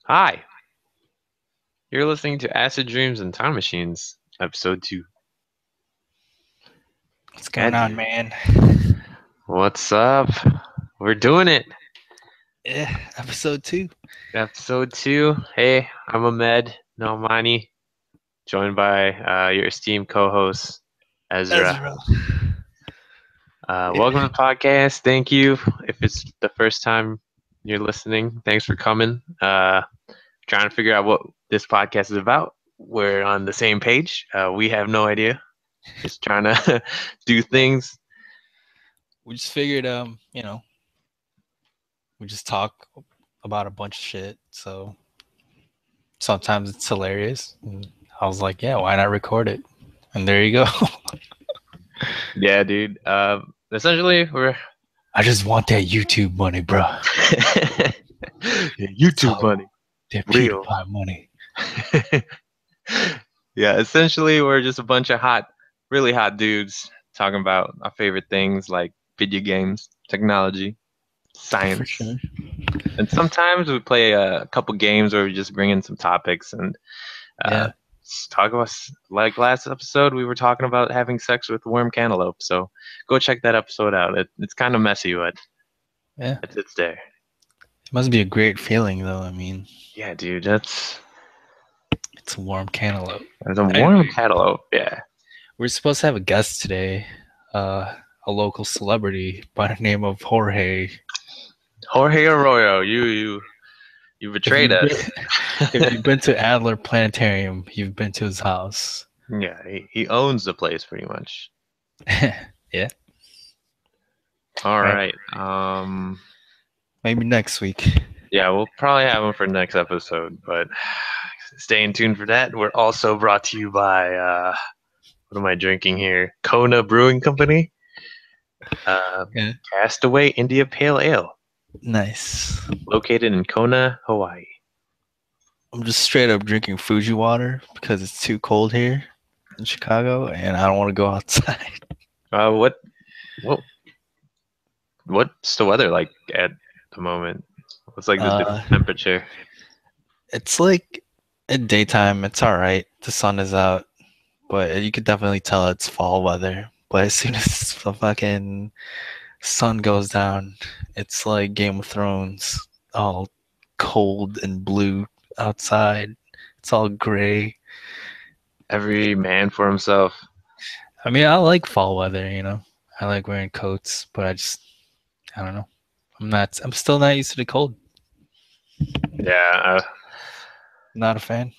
Hi, you're listening to Acid Dreams and Time Machines, episode 2. What's Yeah, going on, dude. man? What's up? We're doing it. Yeah, episode 2. Episode 2. Hey, I'm Ahmed Nomani, joined by your esteemed co-host, Ezra. Ezra. Welcome to the podcast. Thank you. If it's the first time you're listening, thanks for coming. Trying to figure out what this podcast is about. We're on the same page. We have no idea. Just trying to do things. We just figured, we just talk about a bunch of shit. So sometimes it's hilarious. And I was like, yeah, why not record it? And there you go. Yeah, dude. Essentially, we're I just want that YouTube money, bro. yeah, That's YouTube all. money, That real. PewDiePie money. Yeah, essentially, we're just a bunch of really hot dudes talking about our favorite things like video games, technology, For science, sure. and sometimes we play a couple games where we just bring in some topics and uh, Yeah. talk about. Like last episode, we were talking about having sex with worm cantaloupe. So go check that episode out. It's kind of messy, but Yeah. it's there. It must be a great feeling, though. I mean, Yeah, dude, it's a warm cantaloupe. that's a And warm cantaloupe. Yeah. we're supposed to have a guest today, a local celebrity by the name of Jorge. Jorge Arroyo, you If betrayed you've been, us. if you've been to Adler Planetarium, you've been to his house. Yeah, he owns the place pretty much. Yeah, All right. right. Maybe next week. Yeah, we'll probably have him for next episode, but stay in tune for that. We're also brought to you by what am I drinking here? Kona Brewing Company. Uh, Yeah. Castaway India Pale Ale, Nice. located in Kona, Hawaii. I'm just straight up drinking Fuji water because it's too cold here in Chicago, and I don't want to go outside. Uh, what what what's the weather like at the moment? What's like the Uh, temperature? it's like at daytime, it's all right. The sun is out, but you could definitely tell it's fall weather. But as soon as the fucking sun goes down, it's like Game of Thrones, all cold and blue outside. It's all gray. Every man for himself. I mean, I like fall weather. I like wearing coats, but I don't know. I'm still not used to the cold. Yeah, Not a fan.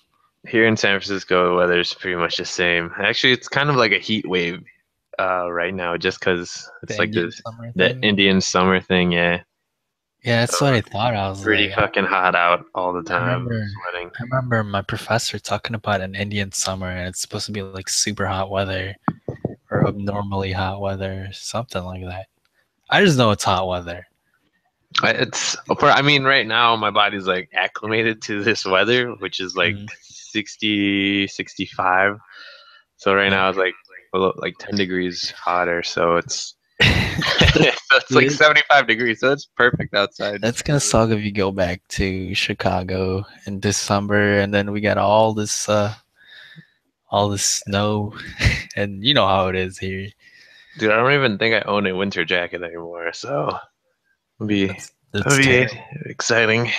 here in San Francisco, the weather's pretty much the same. Actually, it's kind of like a heat wave right now, just because The it's like Indian this summer the thing. Indian summer thing. Yeah, Yeah, so that's what I thought. I was pretty like, fucking hot out all the I time, remember, sweating. I remember my professor talking about an Indian summer, and it's supposed to be like super hot weather or abnormally hot weather, something like that. I just know it's hot weather. I mean, right now my body's like acclimated to this weather, which is like Mhm. 60, 65. So right Yeah. now it's like 10 degrees hotter, so it's so it's like Dude, 75 degrees, so it's perfect outside. that's gonna suck if you go back to Chicago in December and then we got all this snow and you know how it is here. Dude, I don't even think I own a winter jacket anymore, so it'll be That's it'll be terrible. exciting.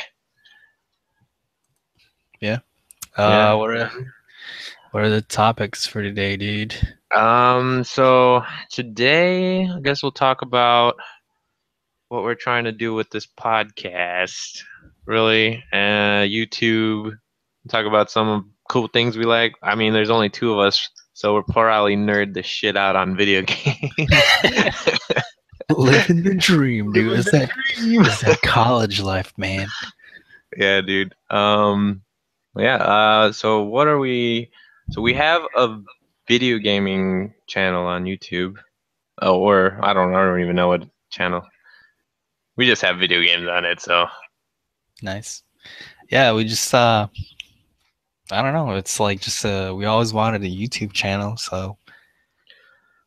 Yeah. Yeah. What are the topics for today, dude? So today I guess we'll talk about what we're trying to do with this podcast, really. YouTube, talk about some cool things we like. I mean, there's only two of us, so we'll probably nerd the shit out on video games. Living the dream, dude. Living It's the that dream. it's that college life, man. Yeah, dude. Yeah, so what are we? So we have a video gaming channel on YouTube. Oh, or I don't even know what channel. We just have video games on it, so Nice. Yeah, we just I don't know. It's like just we always wanted a YouTube channel, so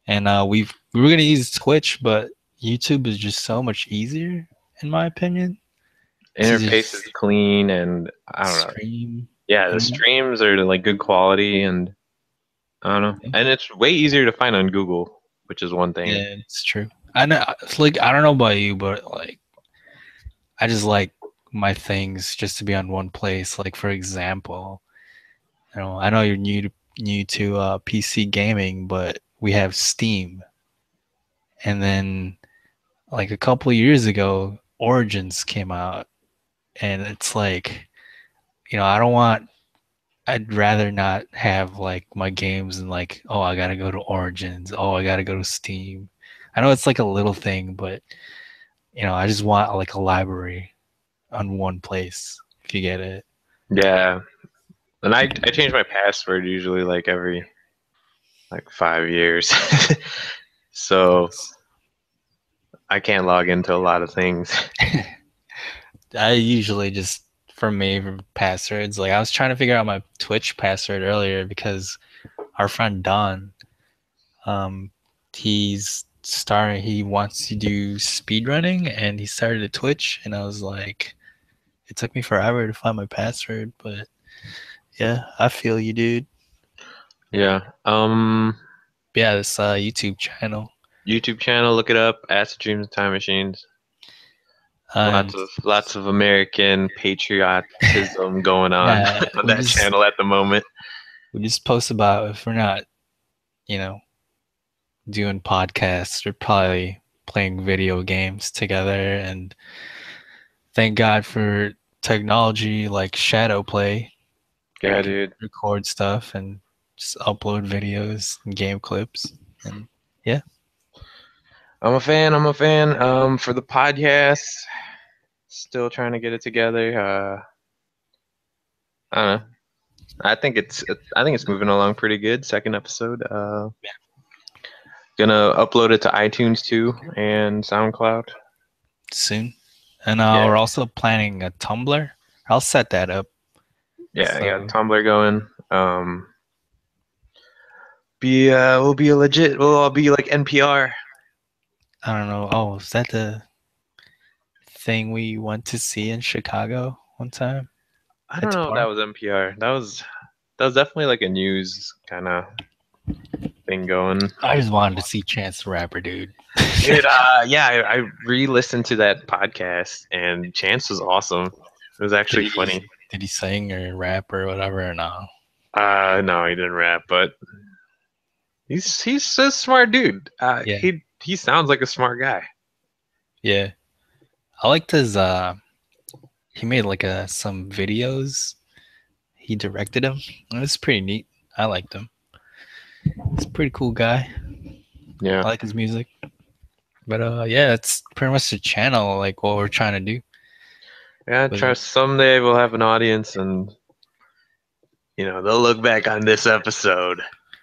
and we were gonna use Twitch, but YouTube is just so much easier, in my opinion. to interface is just clean, and I don't know. stream. Yeah, the And streams are like good quality, and I don't know. And it's way easier to find on Google, which is one thing. yeah, it's true. I know. It's like I don't know about you, but like I just like my things just to be on one place. Like for example, I know you're new to PC gaming, but we have Steam, and then like a couple of years ago, Origins came out, and it's like I don't want. I'd rather not have like my games and like, oh, I gotta go to Origins. Oh, I gotta go to Steam. I know it's like a little thing, but I just want like a library on one place. If you get it. Yeah, and I change my password usually like every like 5 years, so I can't log into a lot of things. I usually just for me for passwords. Like I was trying to figure out my Twitch password earlier because our friend Don, um, he wants to do speedrunning and he started a Twitch and I was like, it took me forever to find my password, but yeah, I feel you, dude. Yeah. Yeah, this YouTube channel. YouTube channel, look it up. Acid Dreams and Time Machines. And Lots of American patriotism going on yeah, on we that just channel at the moment. we just post about if we're not, you know, doing podcasts, we're probably playing video games together. And thank God for technology like Shadow Play, where you Yeah, can dude. record stuff and just upload videos and game clips. And yeah, I'm a fan. I'm a fan. For the podcast, still trying to get it together. I don't know. I think it's moving along pretty good. Second episode. Gonna upload it to iTunes too and SoundCloud. soon. And Yeah, we're also planning a Tumblr. I'll set that up. yeah. I got So Tumblr going. We'll be a legit. We'll all be like NPR. I don't know. Oh, is that the thing we went to see in Chicago one time I at don't the know if that park? was NPR. That was definitely like a news kind of thing going. I just wanted to see Chance the Rapper, dude. Dude, yeah, I re-listened to that podcast and Chance was awesome. It was Did actually he funny. did he sing or rap or whatever or no? No, he didn't rap, but he's a smart dude. Yeah, He sounds like a smart guy. yeah. I liked his he made like some videos. He directed them. It was pretty neat. I liked him. He's a pretty cool guy. Yeah, I like his music. But yeah, it's pretty much the channel, like what we're trying to do yeah. with it. Trust someday we'll have an audience, and they'll look back on this episode.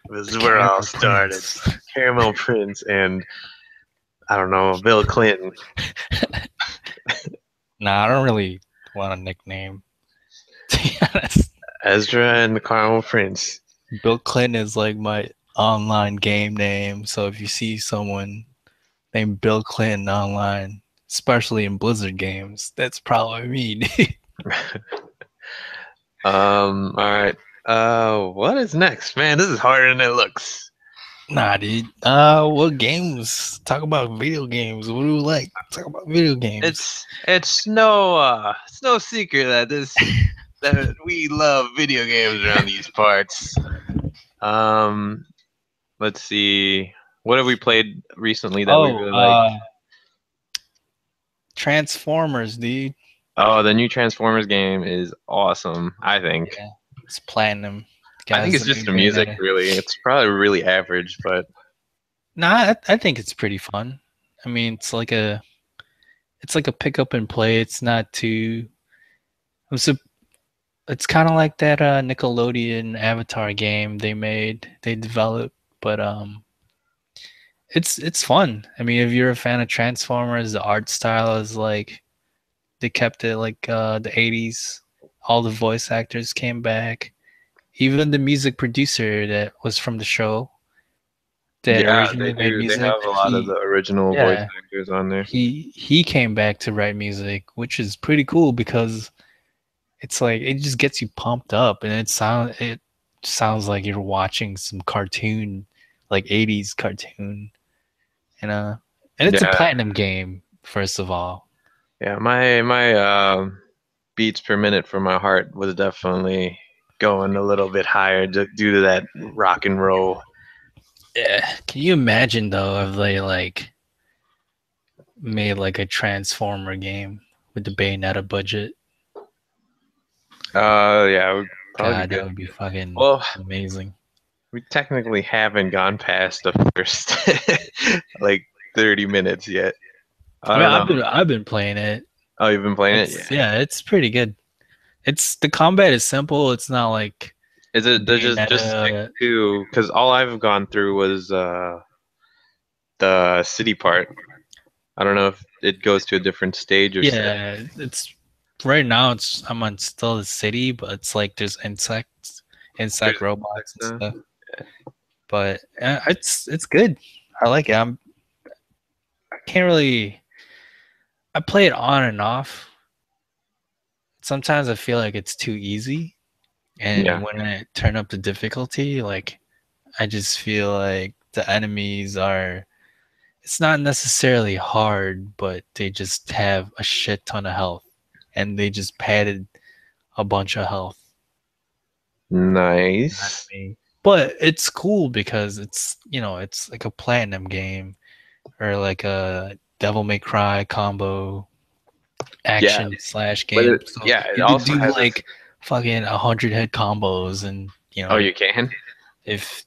This The is where it all Caramel started. Prince. Caramel Prince and I don't know Bill Clinton. Nah, I don't really want a nickname. To be honest, Ezra and the Caramel Prince. Bill Clinton is like my online game name. So if you see someone named Bill Clinton online, especially in Blizzard games, that's probably me, dude. All right. What is next, man? This is harder than it looks. Nah, dude. What games? Talk about video games. What do you like? Talk about video games. It's no secret that we love video games around these parts. Um, let's see. What have we played recently that we Oh, really liked? Transformers, dude. Oh, the new Transformers game is awesome, I think. Yeah, it's platinum. The I think guy's it's the new just the music, Bayonetta. really. It's probably really average, but Nah, I think it's pretty fun. I mean, it's like a pick up and play. It's not too. It's a. It's kind of like that Nickelodeon Avatar game they developed, but it's fun. I mean, if you're a fan of Transformers, the art style is like they kept it like the 80s. All the voice actors came back. Even the music producer that was from the show, that Yeah, they originally made do. They music. have a lot of the original voice Yeah, actors on there. he came back to write music, which is pretty cool because it's like it just gets you pumped up, and it sounds like you're watching some cartoon, like '80s cartoon, you know. And it's a Yeah, platinum game, first of all. yeah. My beats per minute for my heart was definitely going a little bit higher due to that rock and roll. Yeah. Can you imagine though if they like made like a Transformer game with the Bayonetta budget? Yeah, it would probably God, be that good. would be fucking Well, amazing. we technically haven't gone past the first like 30 minutes yet. I I mean, don't know. I've been playing it. Oh, you've been playing it? It's Yeah. yeah, it's pretty good. It's the combat is simple. It's not like Is it they just stick Bayonetta. to because all I've gone through was the city part. I don't know if it goes to a different stage or set. Yeah, it's right now. It's I'm on still the city, but it's like there's insect There's robots and stuff. stuff. But it's good. I like it. I can't really. I play it on and off. Sometimes I feel like it's too easy, Yeah. and when I turn up the difficulty, like I just feel like the enemies are. It's not necessarily hard, but they just have a shit ton of health, and they just padded a bunch of health. Nice. Enemy. But it's cool because it's like a platinum game or like a Devil May Cry combo Yeah, action slash but game. So yeah, it you could also do has its. like fucking 100 head combos, and Oh, you can? if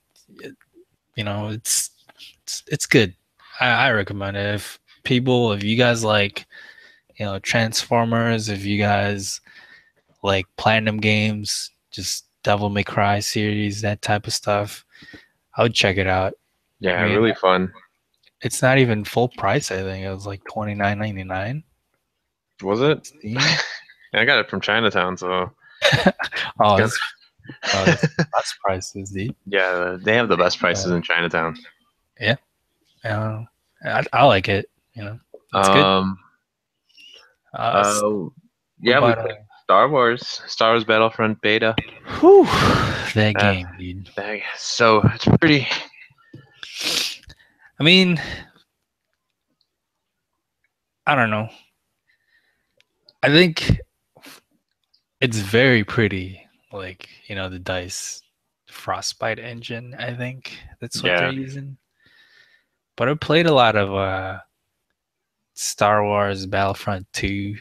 it's good. I recommend it. If you guys like Transformers, if you guys like platinum games, just Devil May Cry series, that type of stuff, I would check it out. I Yeah, mean, really fun. it's not even full price. I think it was like 29.99 Was it? Steam. I got it from Chinatown, so it's Oh, gonna. that's that's prices, dude. Yeah, they have the best prices But in Chinatown. yeah, I like it. It's good. Um, uh, What yeah, we about played Star Wars Battlefront beta. whew, that Uh, game, dude? so it's pretty. I mean, I don't know. I think it's very pretty. Like, the DICE Frostbite engine, I think that's what they're Yeah, using. But I played a lot of Star Wars Battlefront 2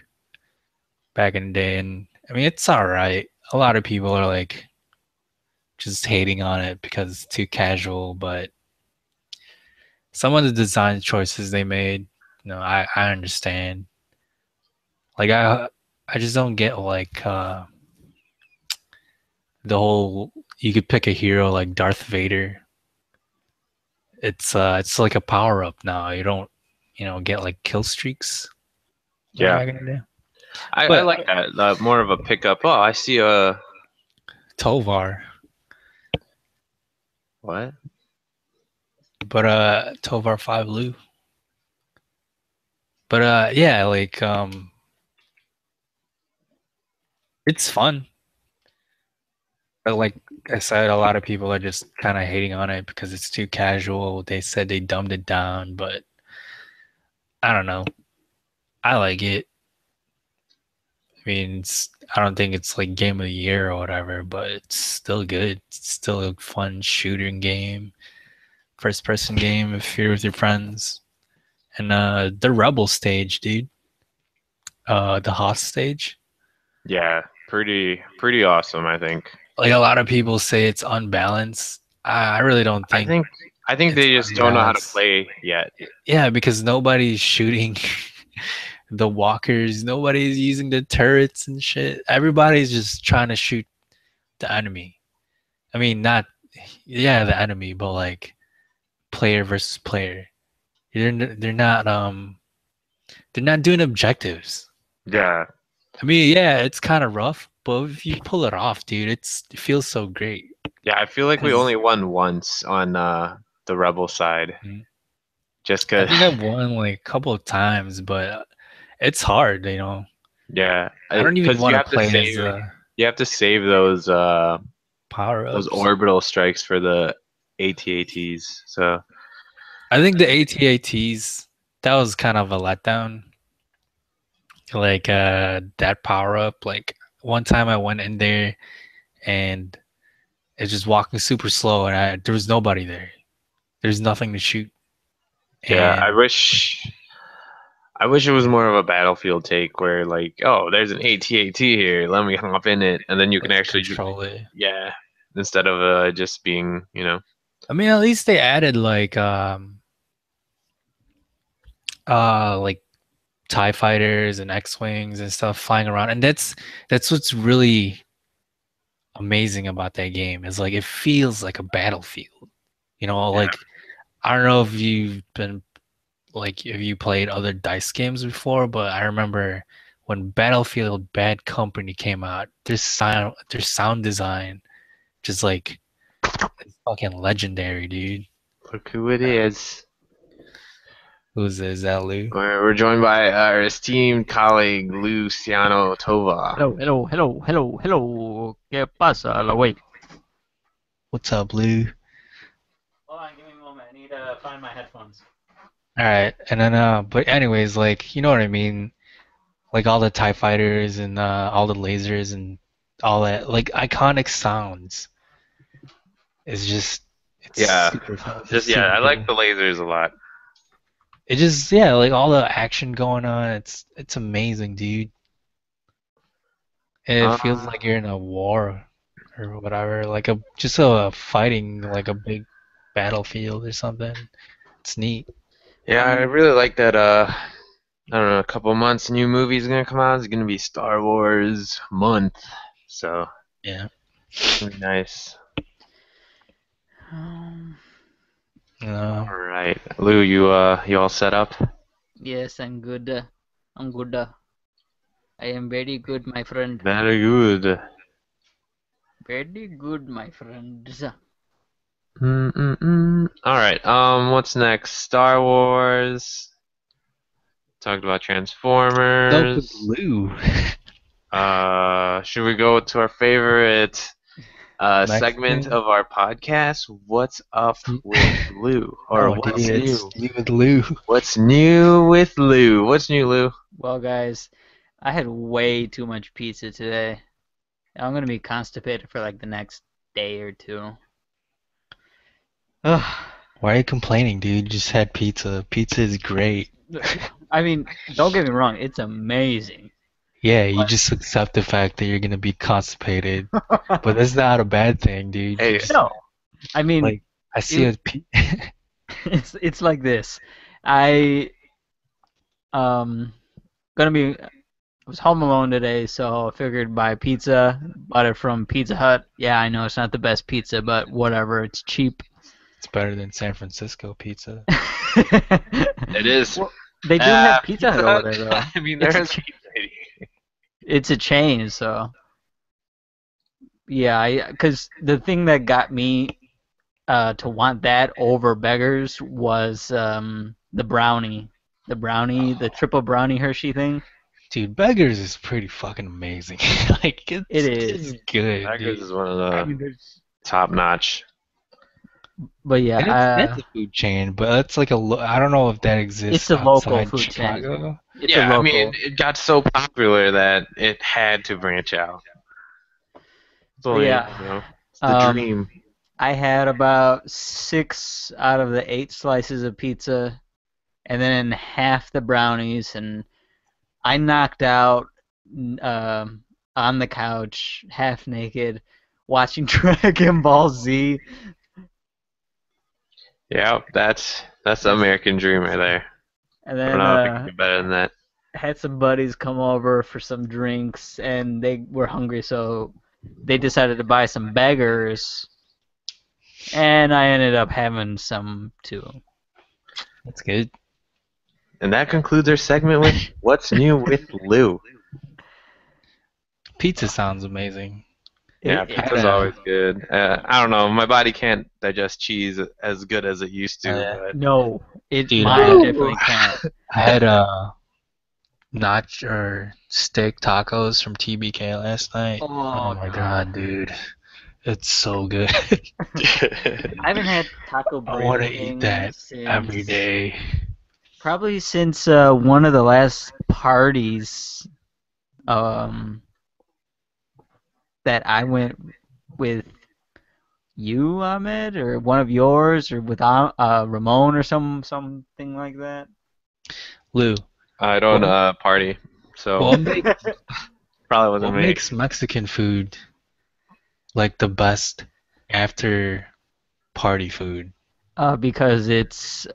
back in the day, and I mean, it's all right. A lot of people are like just hating on it because it's too casual, but some of the design choices they made, I understand. Like I just don't get like the whole you could pick a hero like Darth Vader. It's like a power up now. You don't get like kill streaks yeah. back in the day. I But like that. More of a pickup. Oh, I see a Tovar, what? Tovar 5 Lu. But yeah, like it's fun. But like I said, a lot of people are just kind of hating on it because it's too casual. They said they dumbed it down, but I don't know. I like it. I mean, I don't think it's like game of the year or whatever, but it's still good. It's still a fun shooting game, first person game if you're with your friends. And the Rebel stage, dude. The Hoth stage. Yeah, pretty awesome. I think. Like a lot of people say it's unbalanced. I really don't I think think I think it's they just don't know how to unbalanced. play yet. Yeah, because nobody's shooting the walkers, nobody's using the turrets and shit. Everybody's just trying to shoot the enemy. I mean, not yeah, the enemy, but like player versus player. They're not doing objectives. Yeah, I mean, yeah, it's kind of rough, but if you pull it off, dude, it feels so great. yeah. I feel like we Cause only won once on the rebel side, Mm. just I cause. think I won like a couple of times, but it's hard, you know. Yeah, I don't even because want to play as you have to save those power-ups. orbital strikes for the ATATs. So I think the ATATs, that was kind of a letdown. Like that power-up, like one time I went in there and it's just walking super slow and there was nobody there. There's nothing to shoot. yeah, And I wish it was more of a battlefield take where like, oh, there's an ATAT here, let me hop in it, and then you can like actually control it. yeah, instead of just being, I mean, at least they added like TIE fighters and X-Wings and stuff flying around. And that's what's really amazing about that game is like it feels like a battlefield. You know, yeah. like I don't know if you've been like if you played other dice games before, but I remember when Battlefield Bad Company came out, their sound design just like it's fucking legendary, dude. Look who it is. Who's this? Is that Lou? We're joined by our esteemed colleague Luciano Tova. Hello, hello, hello, hello, hello. ¿Qué pasa, la wey? What's up, Lou? Hold on, give me a moment. I need to find my headphones. All right, and then but anyways, like you know what I mean, like all the TIE fighters and all the lasers and all that, like iconic sounds. It's just it's Yeah, super fun. It's just yeah, super I like cool. the lasers a lot. It just yeah, like all the action going on. It's amazing, dude. And it feels Uh, like you're in a war or whatever, like a just a fighting like a big battlefield or something. It's neat. yeah, I really like that. I don't know, a couple months, new movie's gonna come out. It's gonna be Star Wars month, so Yeah. it's gonna be nice. Um, Uh, All right, Lou, you all set up? yes, I'm good. I'm good. I am very good, my friend. Very good. Very good, my friends. All right. What's next? Star Wars. Talked about Stuff with Transformers. Lou. Should we go to our favorite segment Mexican. of our podcast? What's up with Lou? Or Oh, dude, what's it's new? you with Lou. What's new with Lou? What's new, Lou? Well, guys, I had way too much pizza today. I'm gonna be constipated for like the next day or two. Ugh. Why are you complaining, dude? You just had pizza. Pizza is great. I mean, don't get me wrong, it's amazing. Yeah, you just accept the fact that you're gonna be constipated, but that's not a bad thing, dude. You Hey, just No, I mean, like I see it, it's like this. I gonna be I was home alone today, so I figured buy pizza. Bought it from Pizza Hut. Yeah, I know it's not the best pizza, but whatever. It's cheap. It's better than San Francisco pizza. it is. Well, they do have Pizza Pizza Hut over Hut. there though. I mean, It's there a is ch- pizza here. it's a chain, so yeah. Because the thing that got me to want that over Beggars was the triple brownie Hershey thing. Dude, Beggars is pretty fucking amazing. Like It it's is. good, Beggars dude. is one of I the mean, there's, top notch. but yeah, And it's a food chain, but that's like I don't know if that it's exists a local outside food chain. Chicago. It's a Yeah, I mean, local. it got so popular that it had to branch out. It's But only, yeah, it's the um, dream. I had about 6 out of the 8 slices of pizza, and then half the brownies, and I knocked out on the couch, half naked, watching Dragon Ball Z. Yeah, that's the American dream right there. And I don't then know if it can get better than that. had some buddies come over for some drinks, and they were hungry, so they decided to buy some beggars, and I ended up having some too. That's good. And that concludes our segment with What's New with Lou. Pizza sounds amazing. Yeah, I had pizza's a always good. I don't know, my body can't digest cheese as good as it used to, but No, dude. mine Woo! definitely can't. I had a notch or steak tacos from TBK last night. Oh Oh my god. god, dude, it's so good. I haven't had Taco I want brand to eat thing that every since day. probably since one of the last parties um that I went with you, Ahmed, or one of yours, or with Ramon or something like that. Lou, I don't what party, so what make probably wasn't what me. makes Mexican food like the best after party food? Because it's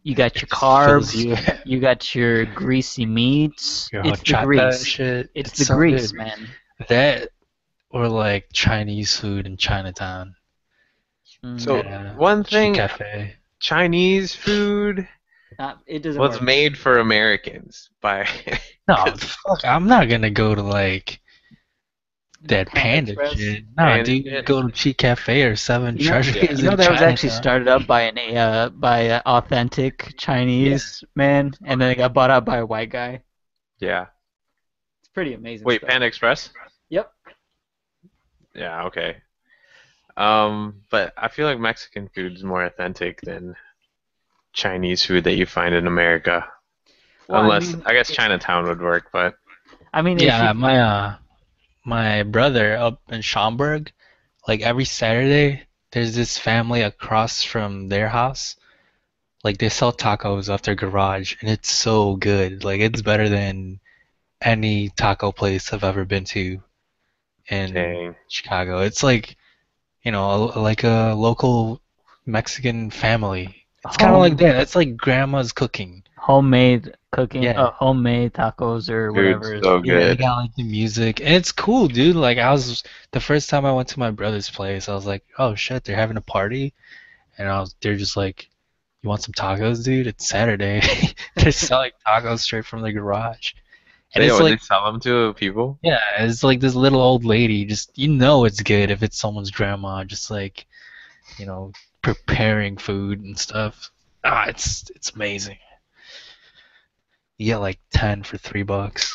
you got It your just fills carbs, you. you got your greasy meats. Your It's the horchata and grease. shit. It's It's the so good. grease, man. That or like Chinese food in Chinatown Mm, So at a one cheap thing, cafe. Chinese food it doesn't was work. made for Americans by No, 'cause fuck, I'm not gonna go to like that Panda panda Express. shit. Nah, and dude, shit. go to cheap cafe or Seven Yeah. Treasures You know in that was actually Chinatown. started up by an authentic Yeah. Chinese man, and then it got bought out by a white guy. Yeah. It's pretty amazing Wait, stuff. Panda Express? Yep. Yeah, okay. But I feel like Mexican food is more authentic than Chinese food that you find in America. Well, I Unless mean, I guess Chinatown would work, but if you Yeah, my brother up in Schaumburg, like every Saturday, there's this family across from their house. Like they sell tacos off their garage, and it's so good. Like it's better than any taco place I've ever been to in dang. Chicago. It's like, like a local Mexican family. It's kind of like home that. It's like grandma's cooking. homemade cooking, Yeah. homemade tacos or Food's whatever is so Yeah, they good. got like the music, and it's cool, dude. Like the first time I went to my brother's place, I was like, oh shit, they're having a party, and they're just like, you want some tacos, dude? It's Saturday. They're selling tacos straight from the garage, and They it's oh, they like, sell them to people? yeah, it's like this little old lady. Just it's good if it's someone's grandma, just like, preparing food and stuff. It's amazing. You get like 10 for $3.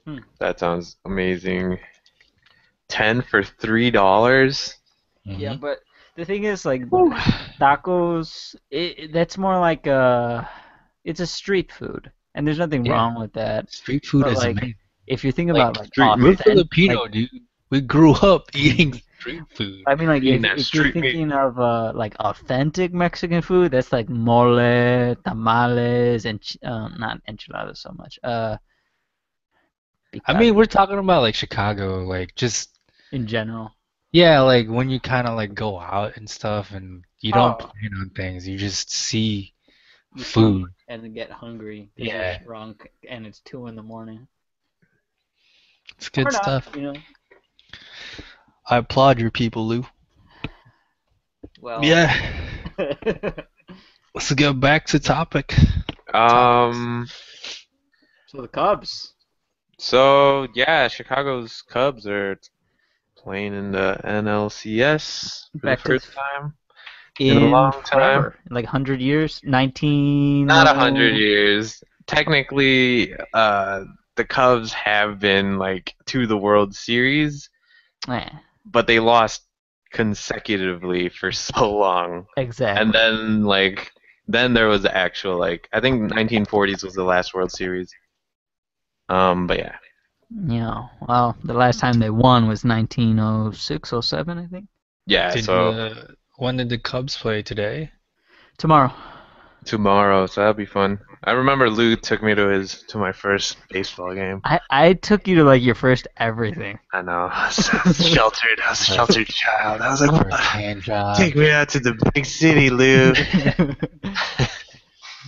Hmm. That sounds amazing. 10 for $3? Yeah, Hmm. but the thing is, like, tacos, that's more like it's a street food, and there's nothing Yeah, wrong with that. street food But is like, amazing. if you're thinking Like about like Street we're meat? like Filipino, dude. We grew up eating street food. I mean, like Eating if that you're street meat. thinking of like authentic Mexican food, that's like mole, tamales, and not enchiladas so much. I mean, Picadillo we're talking about like Chicago, like just in general. yeah, like when you kind of like go out and stuff, and you don't Oh, plan on things, you just see you see food. and then get hungry because you're Yeah, drunk and it's 2 in the morning, it's or good not, stuff. you know. I applaud your people, Lou. Well, Yeah, let's get back to topics. Um, so the Cubs so yeah, Chicago's Cubs are playing in the NLCS for the back to first time in a in long time. forever, like 100 years, 19. Not 100 years. Technically, the Cubs have been like to the World Series, but they lost consecutively for so long. And Exactly. then there was the actual like I think 1940s was the last World Series. But yeah. Yeah. Well, the last time they won was 1906, '07, I think. Yeah, Did so the when did the Cubs play today? Tomorrow. tomorrow, so that'll be fun. I remember Lou took me to my first baseball game. I took you to like your first everything. I know. I was sheltered. I was a First, sheltered child. I was like, first hand job. take me out to the big city, Lou.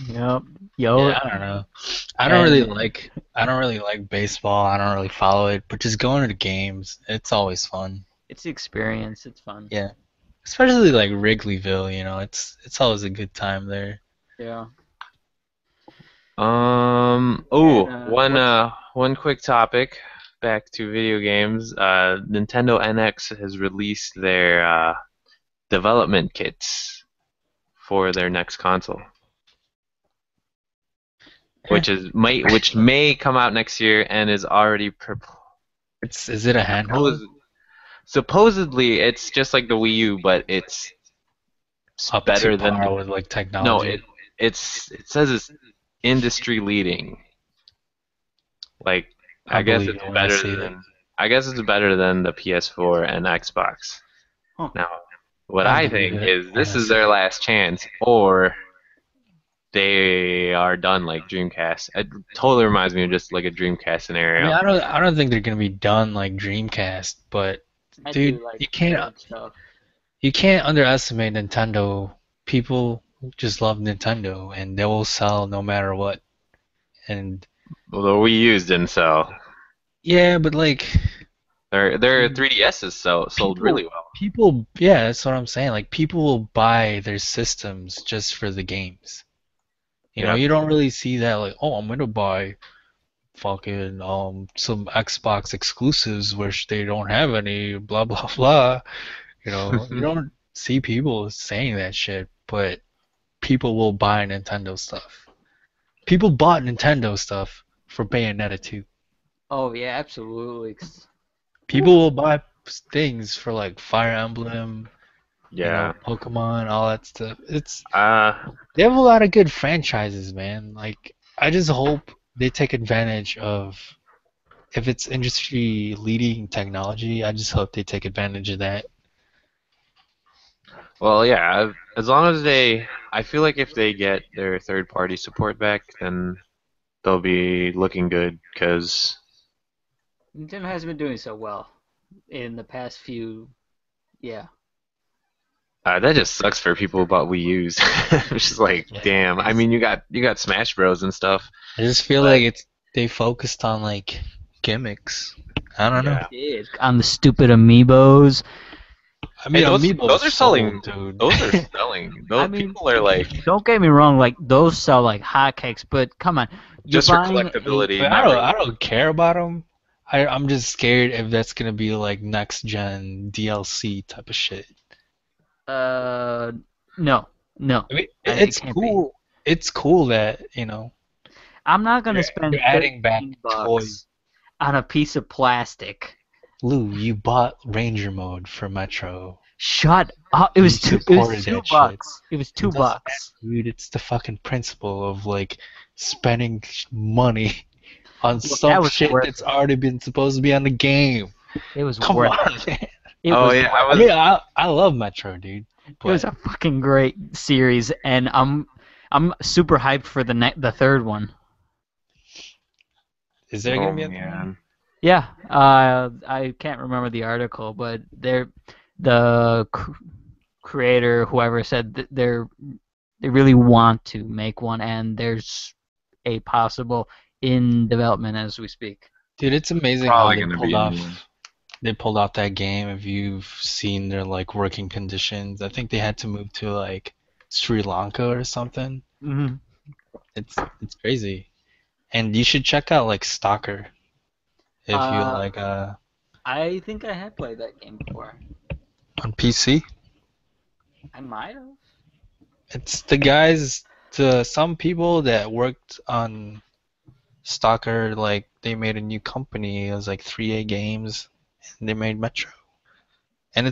Yep. Yo. Yeah, I don't know. And I don't really like baseball. I don't really follow it, but just going to the games, it's always fun. it's the experience. It's fun. Yeah. Especially like Wrigleyville, it's always a good time there. Yeah. Oh, And one quick topic. back to video games. Nintendo NX has released their development kits for their next console, Yeah. which may come out next year and is already Is it a handheld? supposedly it's just like the Wii U, but it's Up to better than par with like no, technology? it says it's industry leading. Like I I guess believe it's it when I better see it. than I guess it's better than the PS4 and Xbox. Huh. Now, what I I believe think it is when this I is see their it. last chance, or they are done like Dreamcast. It totally reminds me of just like a Dreamcast I mean, scenario. I don't think they're gonna be done like Dreamcast, but I do dude, like you can't old stuff. you can't underestimate Nintendo. People just love Nintendo, and they will sell no matter what. And Well, the Wii U's didn't sell. yeah, but like Their 3DSs sold people, really well. yeah, that's what I'm saying. Like people will buy their systems just for the games. Yeah. You don't really see that like, oh, I'm gonna buy fucking some Xbox exclusives which they don't have any, blah blah blah. You don't see people saying that shit, but people will buy Nintendo stuff. People bought Nintendo stuff for Bayonetta 2. Oh yeah, absolutely. 'Cause- People will buy things for like Fire Emblem, Yeah. Pokemon, all that stuff. Uh, They have a lot of good franchises, man. Like I just hope they take advantage of if it's industry leading technology, I just hope they take advantage of that. well, yeah. As long as I feel like if they get their third party support back, then they'll be looking good. Cause Nintendo hasn't been doing so well in the past few. Yeah. that just sucks for people who bought Wii U's. It's just like, Yeah. damn. I mean, you got Smash Bros and stuff, I just feel but like they focused on like gimmicks. I don't know. yeah. Did on the stupid amiibos. I Hey, mean, those Amiibo are sold, selling. dude. Those are selling. I Those mean, people are like don't get me wrong, like those sell like hotcakes, but come on, you're just for buying a collectability, But not I really. don't care about them. I'm just scared if that's gonna be like next gen DLC type of shit. uh no, no, I mean, it it's can't be. cool. It's cool that I'm not gonna you're spend adding back $13 toys. on a piece of plastic. Lou, you bought Ranger mode for Metro. Shut up! It You was two. It was supported two that shit. bucks. It was It two doesn't bucks. matter, dude. It's the fucking principle of like spending money on Look, some that was shit worth that's it. already been supposed to be on the game. It was Come worth on, it. man. It Oh was yeah, I worth I it. mean, was. I love Metro, dude, It was but a fucking great series, and I'm super hyped for the third one. is there Oh gonna be a third one? man. Yeah, I can't remember the article, but the creator, whoever said that they really want to make one, and there's a possible in development as we speak. Dude, it's amazing how Probably gonna be a new one. they pulled off that game. If you've seen their like working conditions, I think they had to move to like Sri Lanka or something. Mm-hmm. It's crazy. And you should check out like Stalker if you Uh, like I think I had played that game before. on PC. I might have. It's the guys to some people that worked on Stalker, like they made a new company. It was like 3A Games, and they made Metro. And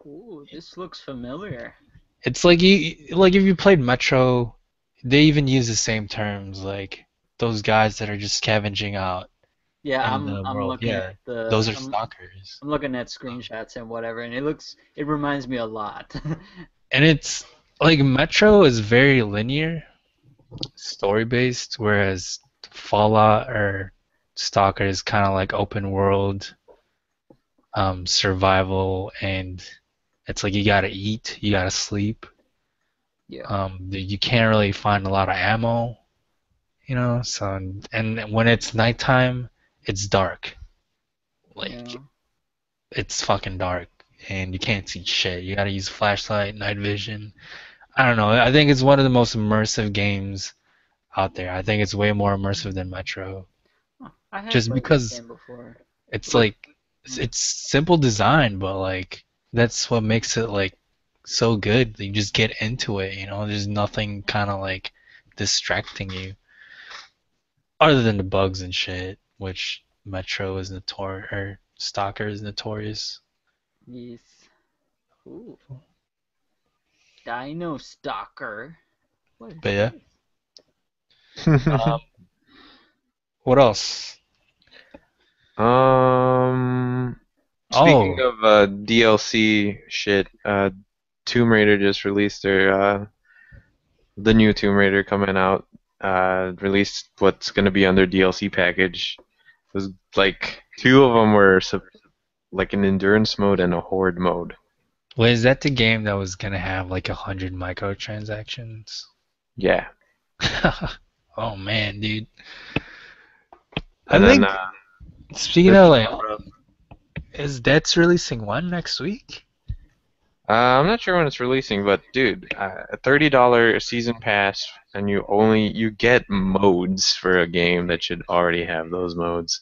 Ooh, this looks familiar. it's like you like if you played Metro, they even use the same terms like those guys that are just scavenging out Yeah, in I'm the I'm world. looking Yeah, at the those are I'm stalkers. I'm looking at screenshots and whatever, and it reminds me a lot. And it's like Metro is very linear, story based, whereas Fallout or Stalker is kind of like open world, survival, and it's like you gotta eat, you gotta sleep. Yeah. You can't really find a lot of ammo, So and when it's nighttime, it's dark. Yeah. Like it's fucking dark, and you can't see shit. You gotta use flashlight, night vision. I don't know. I think it's one of the most immersive games out there. I think it's way more immersive than Metro. I have just played this because game before. it's What? like it's simple design, but like that's what makes it like so good. You just get into it, you know. There's nothing kind of like distracting you other than the bugs and shit, which Metro is notorious or Stalker is notorious. Yes. Ooh. Dino Stalker. What is But yeah, this? um, what else? Speaking Oh, of DLC shit, Tomb Raider just released the new Tomb Raider coming out. Released what's gonna be on their DLC package. It was like two of them were like an endurance mode and a horde mode. well, is that the game that was gonna have like 100 microtransactions? Yeah, Oh man, dude. I and then think speaking there's of some like, more. is that's releasing one next week? I'm not sure when it's releasing, but dude, a $30 season pass, and you get modes for a game that should already have those modes.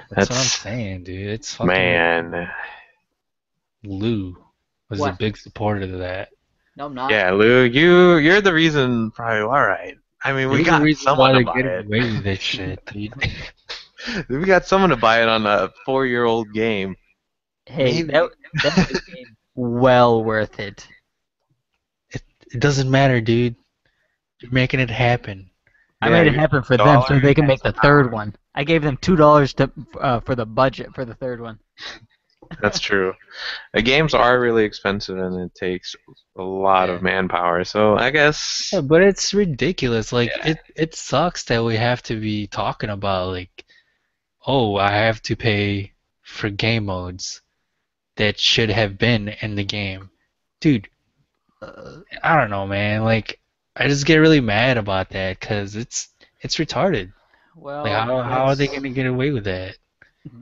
That's what I'm That's saying, dude. It's fucking man, Lou was a What? big supporter of that. No, I'm not. yeah, Lou, you're the reason. Probably all right. I mean, we You're the got reason someone why to they're buy getting it. away with this shit, dude. We got someone to buy it on a 4-year-old game. Hey, Maybe. that was a game well worth it. It doesn't matter, dude. You're making it happen. I Yeah, made it your happen for them dollar so they can has make the third power. one. I gave them $2 to for the budget for the third one. That's true. The games are really expensive and it takes a lot of Yeah. manpower. So I Yeah, guess but it's ridiculous. Like yeah. it sucks that we have to be talking about like, oh, I have to pay for game modes that should have been in the game. Dude, I don't know, man. Like I just get really mad about that because it's retarded. Like Well, how are they it's gonna get away with that?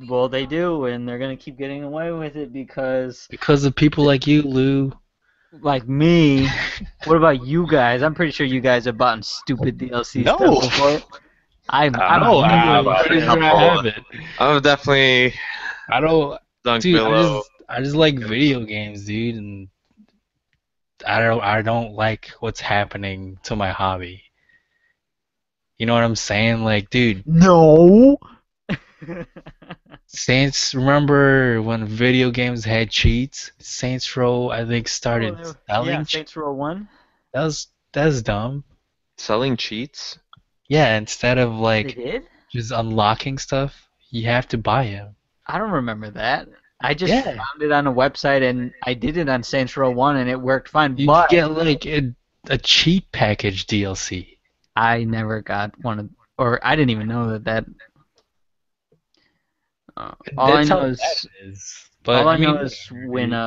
well they do, and they're gonna keep getting away with it because, Because of people like you, Lou. like me, what about you guys? I'm pretty sure you guys have bought stupid DLC stuff No. before. I'm No, I'm really About a pretty sure I couple. sure. haven't. I've definitely I don't, sunk dude. below. I just like video games, dude, and I don't like what's happening to my hobby. You know what I'm saying? Like, dude, No. Saints. Remember when video games had cheats? Saints Row, I think, started Yeah, selling cheats. Saints Row 1. That's dumb. Selling cheats? Yeah, instead of They like did? just unlocking stuff, you have to buy them. I don't remember that. I just Yeah, found it on a website and I did it on Saints Row 1 and it worked fine, you could but get like a cheat package DLC. I never got one of, or I didn't even know that. All I That's know how bad is it is. all But I I know mean, is whatever, dude.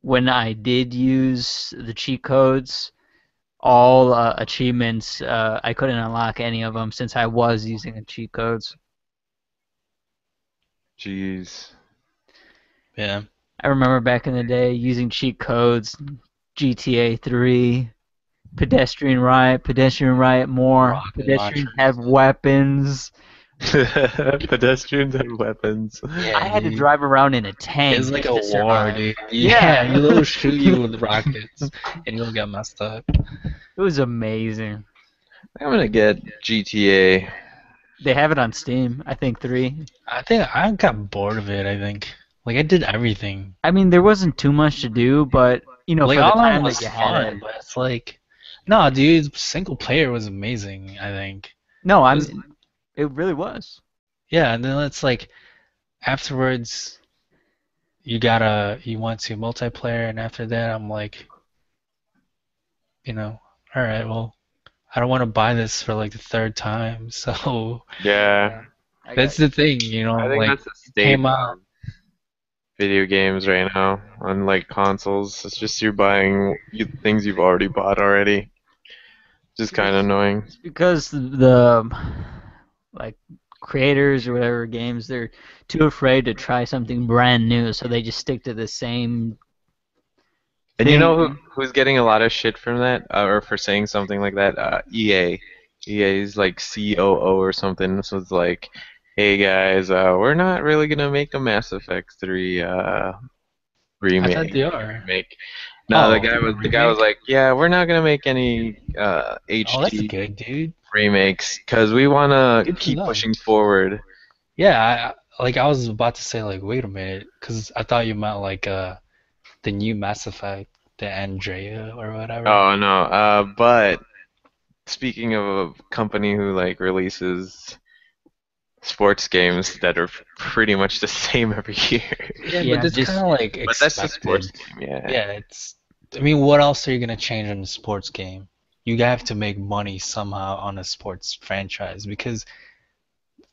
when I did use the cheat codes, all achievements, I couldn't unlock any of them since I was using the cheat codes. Jeez. Yeah. I remember back in the day using cheat codes, GTA 3, Pedestrian Riot more, Rocket pedestrians launchers. have weapons. Pedestrians and weapons. I Yeah, had to dude. drive around in a It's tank like just a to war, survive. dude. Yeah, Yeah, you'll shoot you with rockets, and you'll get messed up. it was amazing. I'm gonna get GTA. They have it on Steam, I think 3. I think I got bored of it. I think like I did everything. I mean, there wasn't too much to do, but Like for the all of them time that was you had it. fun, but it's like, no, dude. Single player was amazing. I think. No, It was, it really was. yeah, and then it's like afterwards you want to multiplayer, and after that I'm like, all right, well, I don't want to buy this for like the third time. So Yeah, I got that's the thing, I think like that's the it state came out. of video games right now on like consoles. It's just you're buying things you've already bought already. Just kind of annoying. It's because the like creators or whatever games, they're too afraid to try something brand new, so they just stick to the same And you know thing. who's getting a lot of shit from that, or for saying something like that? EA. EA is like COO or something. So it's like hey guys, we're not really gonna make a Mass Effect 3 I thought remake. they are. Remake. No, Oh, the guy was remake? like, yeah, we're not gonna make any Oh, that's HD good, dude. remakes because we wanna Good for keep them. pushing forward. Yeah, I was about to say like, wait a minute, because I thought you meant like the new Mass Effect, the Andrea or whatever. Oh no, but speaking of a company who like releases sports games that are pretty much the same every year. Yeah, but Yeah, that's kind just of like But that's a sports expected. game, yeah. Yeah, it's. I mean, what else are you gonna change on a sports game? You have to make money somehow on a sports franchise because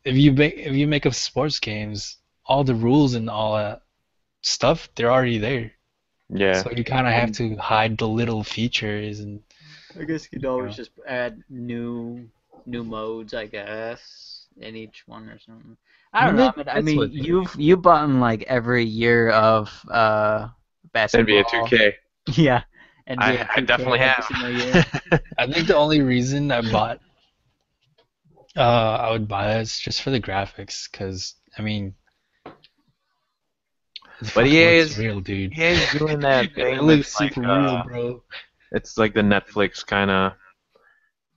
if you make up sports games, all the rules and all that stuff, they're already there. Yeah. So you kind of have and to hide the little features and I guess you could you always know. just add new modes, I guess, in each one or something. I I don't mean know. that I that's mean, what they you've bought in like every year of NBA basketball. 2K. Yeah, NBA I 2K definitely every single year. have. I think the only reason I would buy it is just for the graphics, because I mean, it But fucking looks real, dude. EA is doing that It thing with looks like super real, bro. it's like the Netflix kind of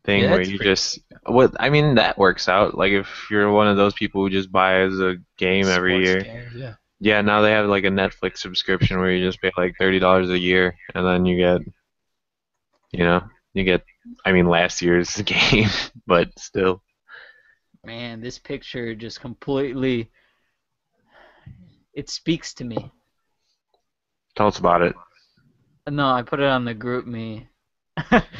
thing Yeah, where it's you pretty just what I mean that works out. Like if you're one of those people who just buys a game every sports year. games, yeah. Yeah, now they have like a Netflix subscription where you just pay like $30 a year and then you know, you get I mean last year's game, but still. Man, this picture just completely it speaks to me. Tell us about it. No, I put it on the group me.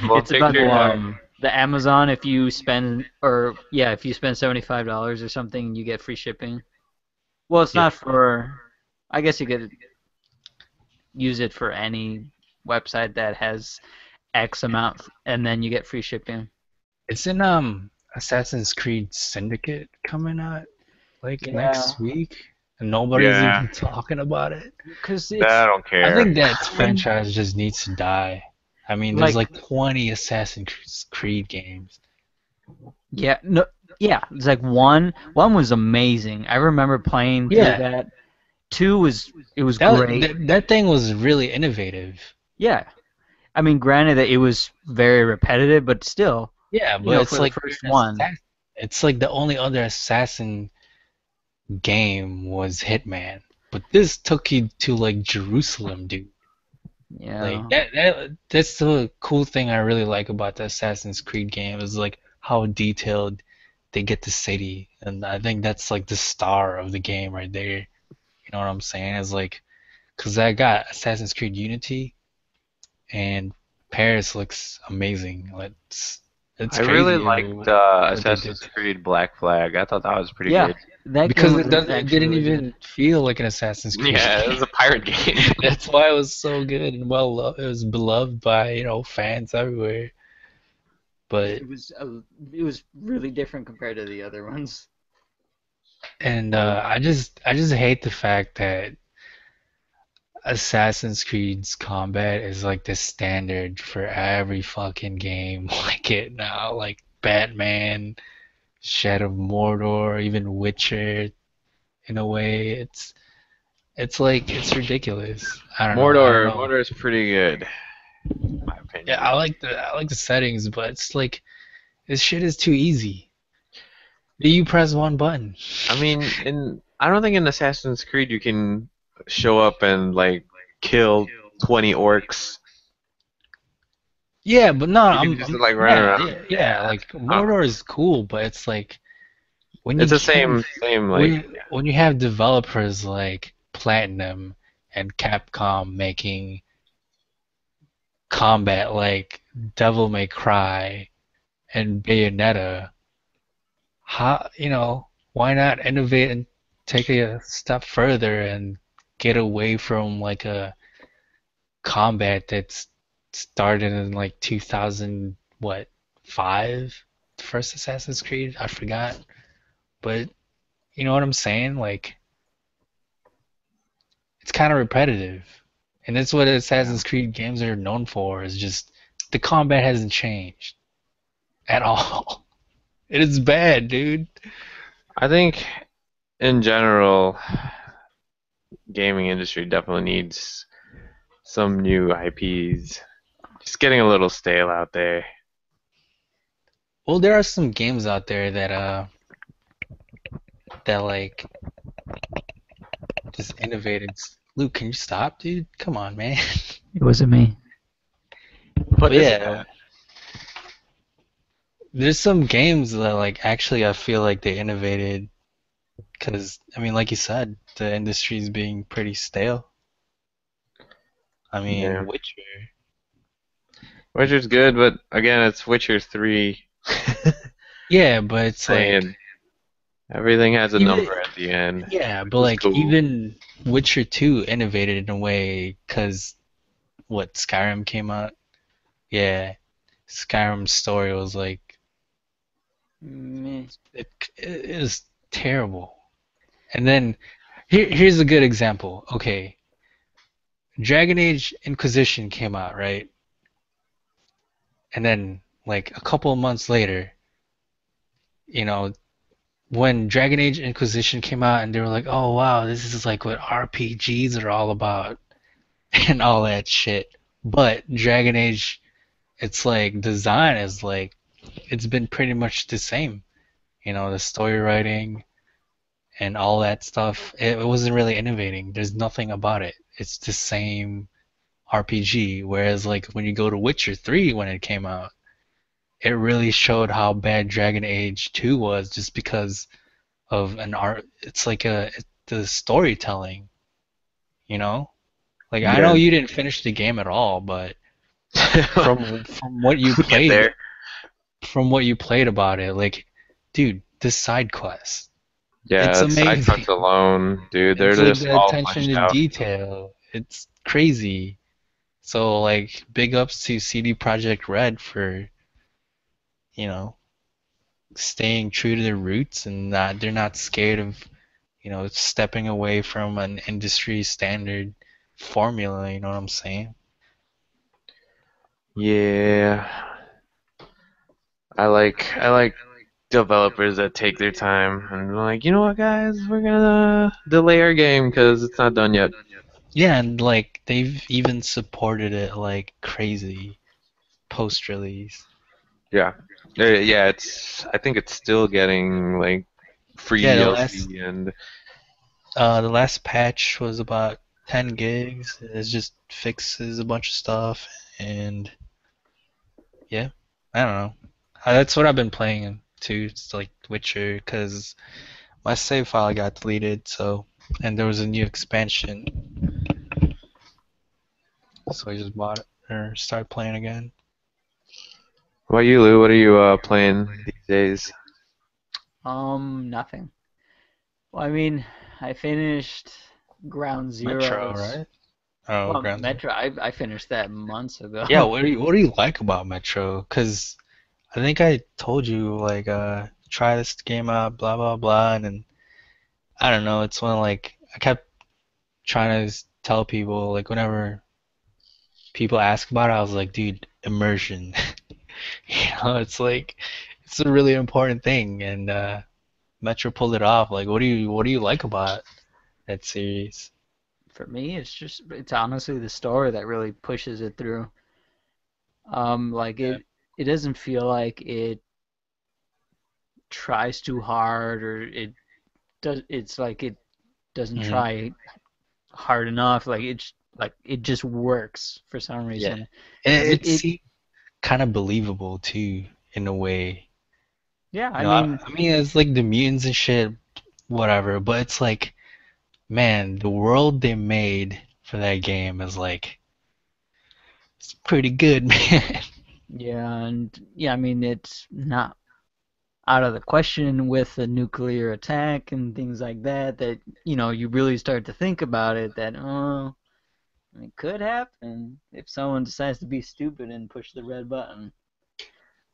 Well, It's about picture the Amazon. If you spend or yeah, if you spend $75 or something, you get free shipping. Well, it's Yeah. not for. I guess you could use it for any website that has X amount, and then you get free shipping. Isn't Assassin's Creed Syndicate coming out like Yeah, next week? And nobody's yeah, even talking about it. because I it's. don't I care. think that I mean, franchise just needs to die. I mean, there's like like 20 Assassin's Creed games. yeah, no, yeah. It's like one. One was amazing. I remember playing through Yeah, that. Two was it was that great. that, that thing was really innovative. Yeah, I mean, granted that it was very repetitive, but still, Yeah, you but know, it's for the like you're first an one, assassin. It's like the only other assassin game was Hitman. But this took you to like Jerusalem, dude. Like yeah. that's the cool thing I really like about the Assassin's Creed game is like how detailed they get the city, and I think that's like the star of the game right there. You know what I'm saying? Is like, cause I got Assassin's Creed Unity, and Paris looks amazing. It's I really crazy liked what they did Assassin's Creed Black Flag. I thought that was pretty Yeah, good. that game because was it actually didn't really good. even feel like an Assassin's Creed Yeah, it game. was a pirate game. That's why it was so good and well loved. It was beloved by fans everywhere. But It was really different compared to the other ones. I just hate the fact that Assassin's Creed's combat is like the standard for every fucking game like it now. Like Batman, Shadow of Mordor, even Witcher in a way. It's like it's ridiculous. I don't know. I don't know. Mordor is pretty good, in my Yeah, opinion. I like the settings, but it's like this shit is too easy. You press one button. I mean, I don't think in Assassin's Creed you can show up and like kill 20 orcs. Yeah, but no, You can just like run yeah, around. yeah, Yeah, yeah. Like I don't know. Mordor is cool, but it's like when It's you the have same when like when you have developers like Platinum and Capcom making combat like Devil May Cry and Bayonetta, why not innovate and take a step further and get away from like a combat that's started in like 2000, what, 5? The first Assassin's Creed? I forgot. But you know what I'm saying? Like, it's kind of repetitive. And that's what yeah. Assassin's Creed games are known for, is just the combat hasn't changed at all. It is bad, dude. I think in general, gaming industry definitely needs some new IPs. Just getting a little stale out there. Well, there are some games out there that like just innovated. Luke, can you stop, dude? Come on, man. It wasn't me. What But is yeah, there's some games that like actually I feel like they innovated because I mean, like you said, the industry's being pretty stale. I Yeah. mean, Witcher. Witcher's good, but again, it's Witcher 3. Yeah, but it's like Saying everything has a even number at the end, yeah, which but is like cool. even Witcher 2 innovated in a way because what Skyrim came out. Yeah, Skyrim's story was like Meh. it was terrible. And then here's a good example. Okay, Dragon Age Inquisition came out, right? And then like a couple of months later, you know, when Dragon Age Inquisition came out and they were like, "Oh wow, this is like what RPGs are all about." And all that shit. But Dragon Age, it's like design is like it's been pretty much the same. You know, the story writing and all that stuff. It wasn't really innovating. There's nothing about it. It's the same RPG. Whereas like when you go to Witcher 3 when it came out, it really showed how bad Dragon Age 2 was just because of an art. It's like the storytelling, you know? Like I know Yeah. you didn't finish the game at all, but from what you We'll get played, there. from what you played about it, like, dude, this side quest, it's Yeah, side amazing. quests alone, dude, they're It's like just the all attention fleshed to out. detail. It's crazy. So like, big ups to CD Projekt Red for, you know, staying true to their roots and not they're not scared of, stepping away from an industry standard formula, you know what I'm saying? Yeah, I like developers that take their time and are like, you know what, guys, we're gonna delay our game because it's not done yet. Yeah, and like they've even supported it like crazy post release. Yeah, yeah, it's. I think it's still getting like free Yeah, DLC and the last patch was about 10 gigs. It just fixes a bunch of stuff and yeah, I don't know. That's what I've been playing too. It's like Witcher because my save file got deleted, so and there was a new expansion, so I just bought it or started playing again. what about you, Lou? What are you playing these days? Nothing. Well, I mean, I finished Ground Metro, Zeroes. right? Oh, Well, Ground Zero. Metro, I finished that months ago. Yeah, what do you like about Metro? Because I think I told you like try this game out, blah blah blah, and then I don't know. It's when like I kept trying to tell people like whenever people ask about it, I was like, dude, immersion. It's like it's a really important thing, and Metro pulled it off. Like, what do you like about that series? For me, it's honestly the story that really pushes it through. Like Yeah. it doesn't feel like it tries too hard or it's like it doesn't Hmm. try hard enough. Like it just works for some Yeah, reason. and Because it seemed kind of believable too, in a way. yeah, You I know, I, mean, I mean, it's like the mutants and shit, whatever. But it's like, man, the world they made for that game is like, it's pretty good, man. yeah, and yeah, I mean, it's not out of the question with a nuclear attack and things like that, you really start to think about it that, oh, it could happen if someone decides to be stupid and push the red button.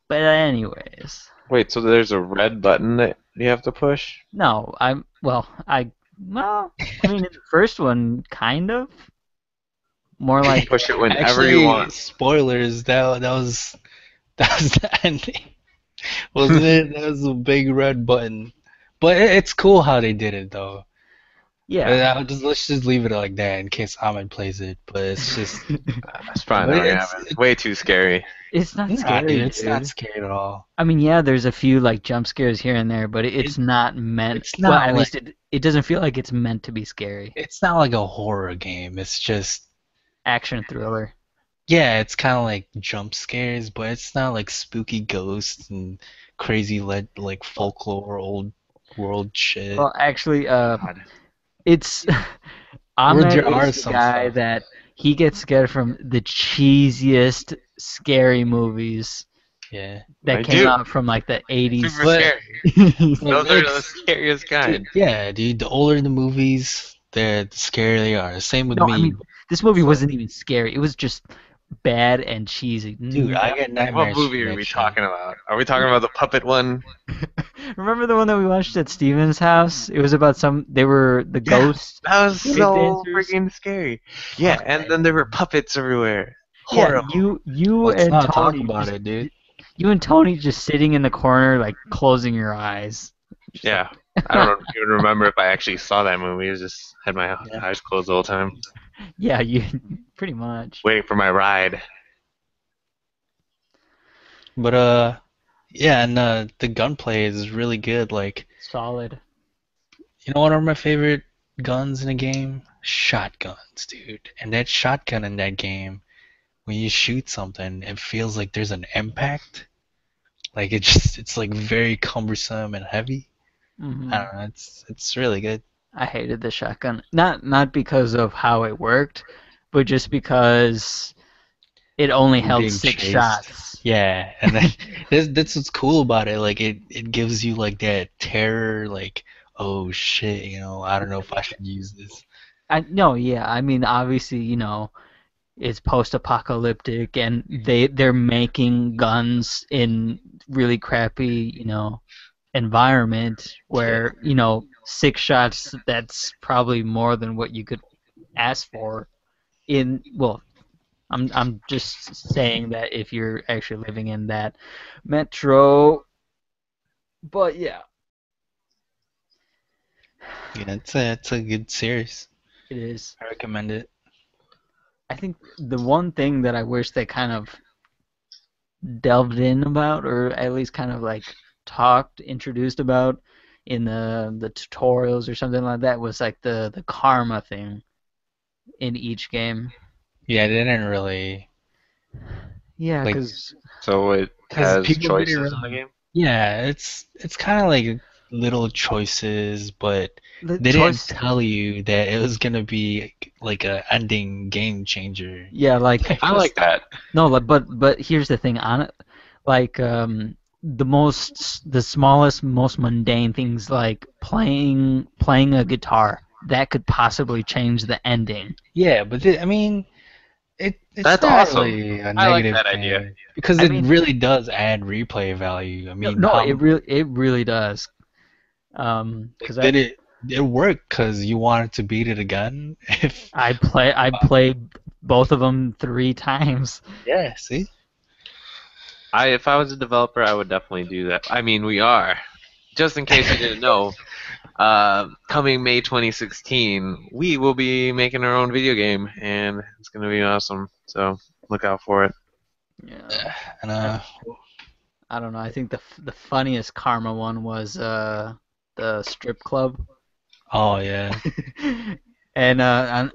But anyways, Wait, so there's a red button that you have to push? no, well, I mean, in the first one, kind of. More You like, push it whenever you Actually, want. spoilers. That was the ending, wasn't it? That was a big red button. But it's cool how they did it though. Yeah. Let's just leave it like that in case Ahmed plays it. But it's just, That's probably but not gonna happen. It's way too scary. It's not nah, dude, scary, it's not dude. scary at all. I mean, yeah, there's a few like jump scares here and there, but It it's not meant. it's Well, not at like least it doesn't feel like it's meant to be scary. it's not like a horror game. It's just Action thriller. yeah, it's kind of like jump scares, but it's not like spooky ghosts and crazy like Well, folklore old world shit. well, actually, God. it's Or Ahmed there is are the some guy stuff. that he gets scared from the cheesiest scary movies Yeah. that I came do. out from like the 80s. Super But scary. like Those are the scariest kind. yeah, dude, the older the movies, the scarier they are. Same with No, I me. mean, this movie So, wasn't even scary. It was just bad and cheesy. dude, I get What nightmares movie from are that we shit. talking about? Are we talking about the puppet one? Remember the one that we watched at Steven's house? It was about they were the Yeah, ghosts that was grave so dancers. freaking scary. Yeah, Fuck and that. then there were puppets everywhere. Yeah, Horrible. you Let's and not talk Tony about just it, dude. you and Tony just sitting in the corner like closing your eyes. Just Yeah, I like don't even remember if I actually saw that movie. I just had my Yeah. eyes closed the whole time, yeah, you pretty much. waiting for my ride. But yeah, and the gunplay is really good. Like, Solid. you know what are my favorite guns in a game? Shotguns, dude. And that shotgun in that game, when you shoot something, it feels like there's an impact. Like it's like very cumbersome and heavy. I Hmm. don't know, it's really good. I hated the shotgun. Not because of how it worked, but just because it only You're held being six chased. shots. Yeah, and then that's what's cool about it. Like it gives you like that terror, like, oh shit, I don't know if I should use this. I no, yeah. I mean, obviously, it's post-apocalyptic, and they're making guns in really crappy, environment Yeah. where, six shots, that's probably more than what you could ask for well, I'm just saying that if you're actually living in that metro, but yeah, Yeah, it's a good series. it is. I recommend it. I think the one thing that I wish they kind of delved in about, or at least kind of like introduced about in the tutorials or something like that, was like the karma thing in each game. Yeah, they didn't really Yeah, like because So it because has people didn't choices in the really. game. Yeah, it's kind of like little choices, but the they didn't choice, tell you that it was gonna be like a ending game changer. yeah, like Like I just like that. no, but here's the thing on it, like the smallest, most mundane things like playing a guitar that could possibly change the ending. yeah, but I mean, it's That's not awesome. really a I like negative that idea. thing because I it mean, really does add replay value. I no, mean, no, how it really does. like, Because did it work because you wanted to beat it again? If I played both of them 3 times. yeah, see, If I was a developer, I would definitely do that. I mean, we are. Just in case you didn't know, coming May 2016, we will be making our own video game, and it's gonna be awesome. So look out for it. Yeah, and I, I don't know. I think the funniest karma one was the strip club. oh yeah, And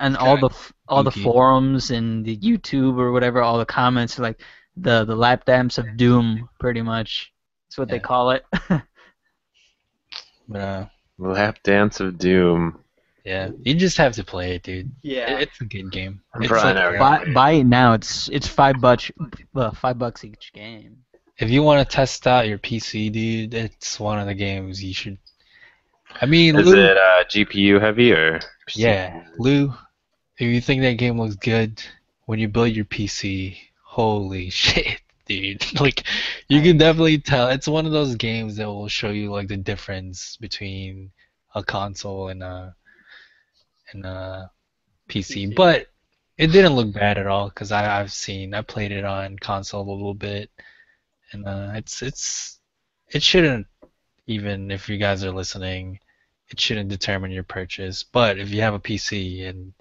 it's kind of all the spooky. forums and the YouTube or whatever, all the comments are like the lap dance of doom, pretty much. That's what they Yeah, call it. but Lap Dance of Doom. yeah, you just have to play it, dude. Yeah. It's a good game. I'm It's probably like never gonna play it. Buy it now. It's $5. Well, $5 each game. if you want to test out your PC, dude, it's one of the games you should. I mean, Is Lou, it GPU heavy or yeah, CPU? Lou, if you think that game looks good, when you build your PC, holy shit, dude. Like, you can definitely tell. It's one of those games that will show you, like, the difference between a console and a PC. PC. But it didn't look bad at all, because I played it on console a little bit, and it shouldn't. even if you guys are listening, it shouldn't determine your purchase. But if you have a PC and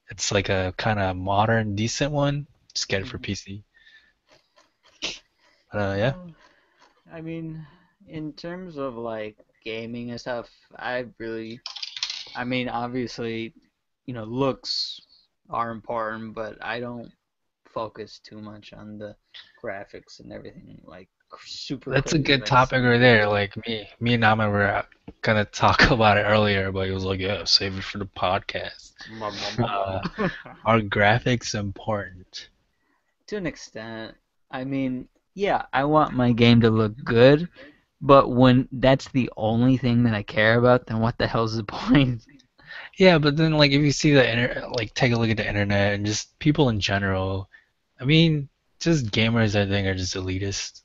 it's like a kind of modern, decent one, just get it for Mhm. PC. Yeah. Well, I mean, in terms of like gaming and stuff, I mean, obviously, looks are important, but I don't focus too much on the graphics and everything like super That's a crazy good like topic some right there. people. Like me and Nama were gonna talk about it earlier, but he was like, "Yeah, save it for the podcast." Uh, are graphics important? To an extent, I mean, yeah, I want my game to look good, but when that's the only thing that I care about, then what the hell's the point? Yeah, but then like if you see the like take a look at the internet and just people in general, I mean, just gamers I think are just elitist.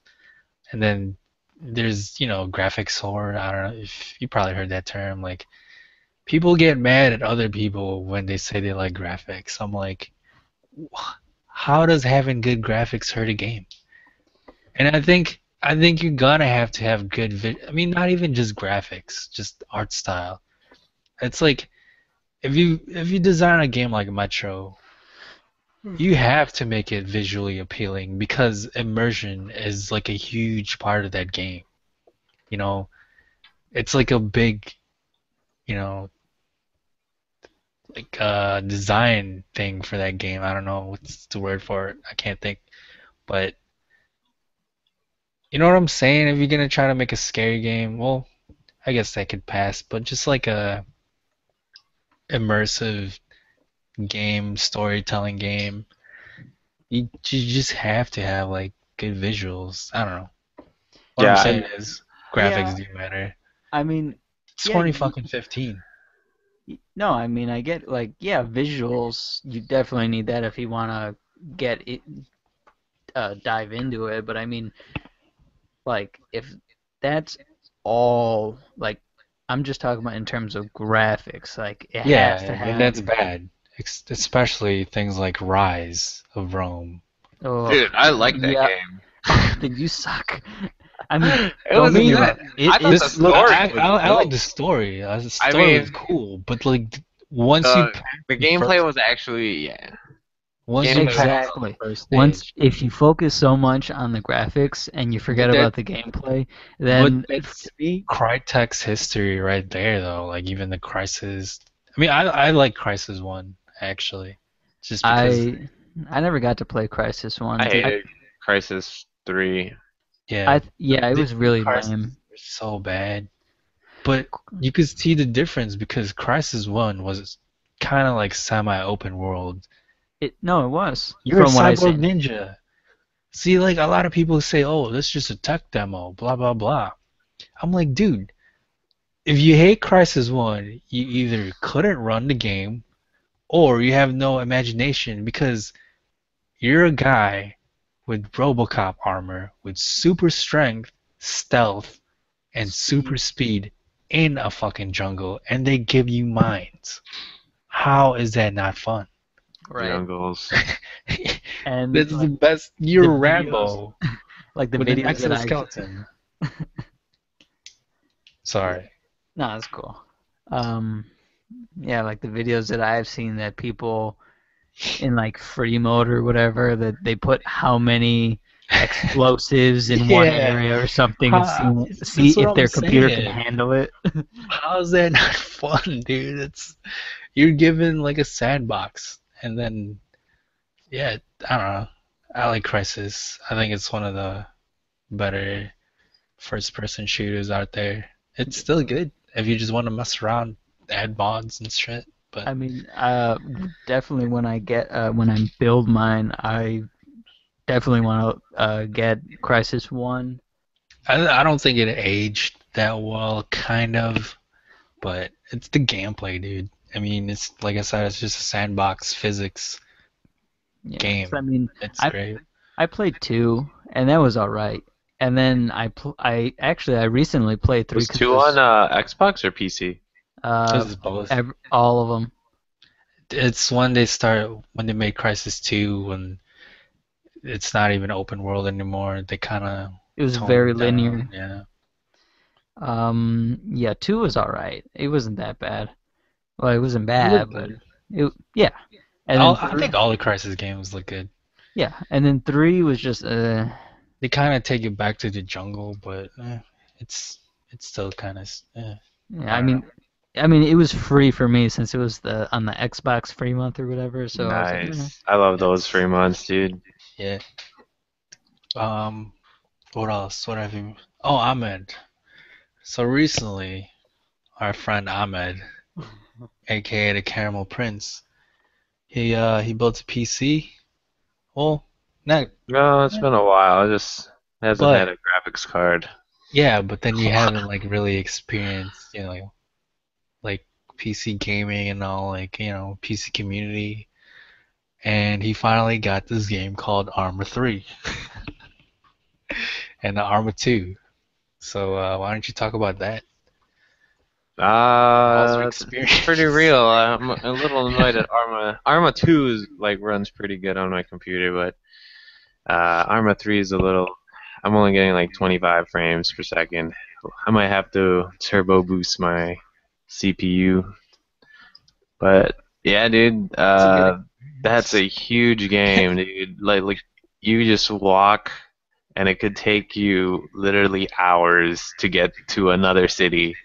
And then there's, graphics whore. I don't know if you probably heard that term. Like people get mad at other people when they say they like graphics. I'm like, how does having good graphics hurt a game? And I think you're gonna have to have good I mean, not even just graphics, just art style. It's like if you design a game like Metro, you have to make it visually appealing because immersion is like a huge part of that game. You know, it's like a big, you know, like design thing for that game. I don't know what's the word for it. I can't think. But you know what I'm saying? If you're gonna try to make a scary game, well, I guess that could pass. But just like a immersive game, storytelling game, you just have to have like good visuals. I don't know. What I'm Yeah, saying and is Yeah, graphics do matter. I mean, It's yeah, 20 fucking 15. no, I mean, I get like, yeah, visuals, you definitely need that if you want to get it, dive into it, but I mean, like, if that's all, like, I'm just talking about in terms of graphics, like, it has to Yeah, and have, that's bad. Especially things like Rise of Rome. oh, dude, I like that yeah, game. then you suck. I mean, It don't was get me good. wrong, it I thought the This is, look, story was I like dope. the story. The I story was mean, cool, but like once you the pass the the gameplay first, was actually once you gameplay was pass awesome. the exactly. first Once, stage, if you focus so much on the graphics and you forget but that, about the gameplay, but then to that's me, Crytek's history right there, though. Like even the Crisis. I mean, I like Crisis One actually, just because. I I never got to play Crisis I One. Dude, hated Crisis 3. yeah, Yeah, it the was really Crisis lame. were so bad. But you could see the difference because Crisis One was kind of like semi-open world. No, it was You're a from what I cyborg seen. ninja. See, like a lot of people say, "Oh, that's just a tech demo," blah blah blah. I'm like, dude, if you hate Crisis One, you either couldn't run the game or you have no imagination because you're a guy with RoboCop armor, with super strength, stealth, and super Speed, speed in a fucking jungle, and they give you mines. How is that not fun? right? Jungles. And This is the like best. the You're videos, Rambo like the with an videos that I've. exoskeleton. Yeah, Sorry. no, that's cool. Um, yeah, like the videos that I've seen that people in like free mode or whatever that they put how many explosives in one Yeah. area or something and How, see that's what if I'm their computer can saying. handle it. How is that not fun, dude? You're given like a sandbox, and then yeah, I don't know. I like Crisis. I think it's one of the better first-person shooters out there. It's still good if you just want to mess around, add mods and shit. But I mean, definitely when I get when I build mine, I definitely want to get Crisis One. I don't think it aged that well, kind of. But it's the gameplay, dude. I mean, it's like I said, it's just a sandbox physics Yeah, 'cause I game. mean, It's I great. I played two, and that was all right. And then I recently played three Was because it 2 on was Xbox or PC? This is both. all of them. It's when they made Crisis 2 when it's not even open world anymore. They kind of It was toned very it down. linear. Yeah. Yeah, 2 was alright. It wasn't that bad. Well, it wasn't It bad, looked but good. yeah. And then I think all the Crisis games look good. yeah, and then 3 was just They kind of take it back to the jungle, but it's it's still kind of yeah, I don't know. I mean it was free for me since it was the on the Xbox free month or whatever, so I was like, Nice. I love those It's free months, dude. yeah. Um, what else? What have you? Oh, Ahmed. So recently, our friend Ahmed, aka the Caramel Prince, he built a PC. Well, not, No, it's been a while. It just hasn't had but a graphics card. yeah, but then you haven't like really experienced, like PC gaming and all, like PC community. And he finally got this game called Armor 3 and the Armor 2. So why don't you talk about that? How's your It's pretty experience? real. I'm a little annoyed at Arma. Arma 2 is like runs pretty good on my computer, but Arma 3 is a little. I'm only getting like 25 frames per second. I might have to turbo boost my CPU. But yeah, dude, it's a good that's experience. a huge game, dude. Like you just walk, and it could take you literally hours to get to another city.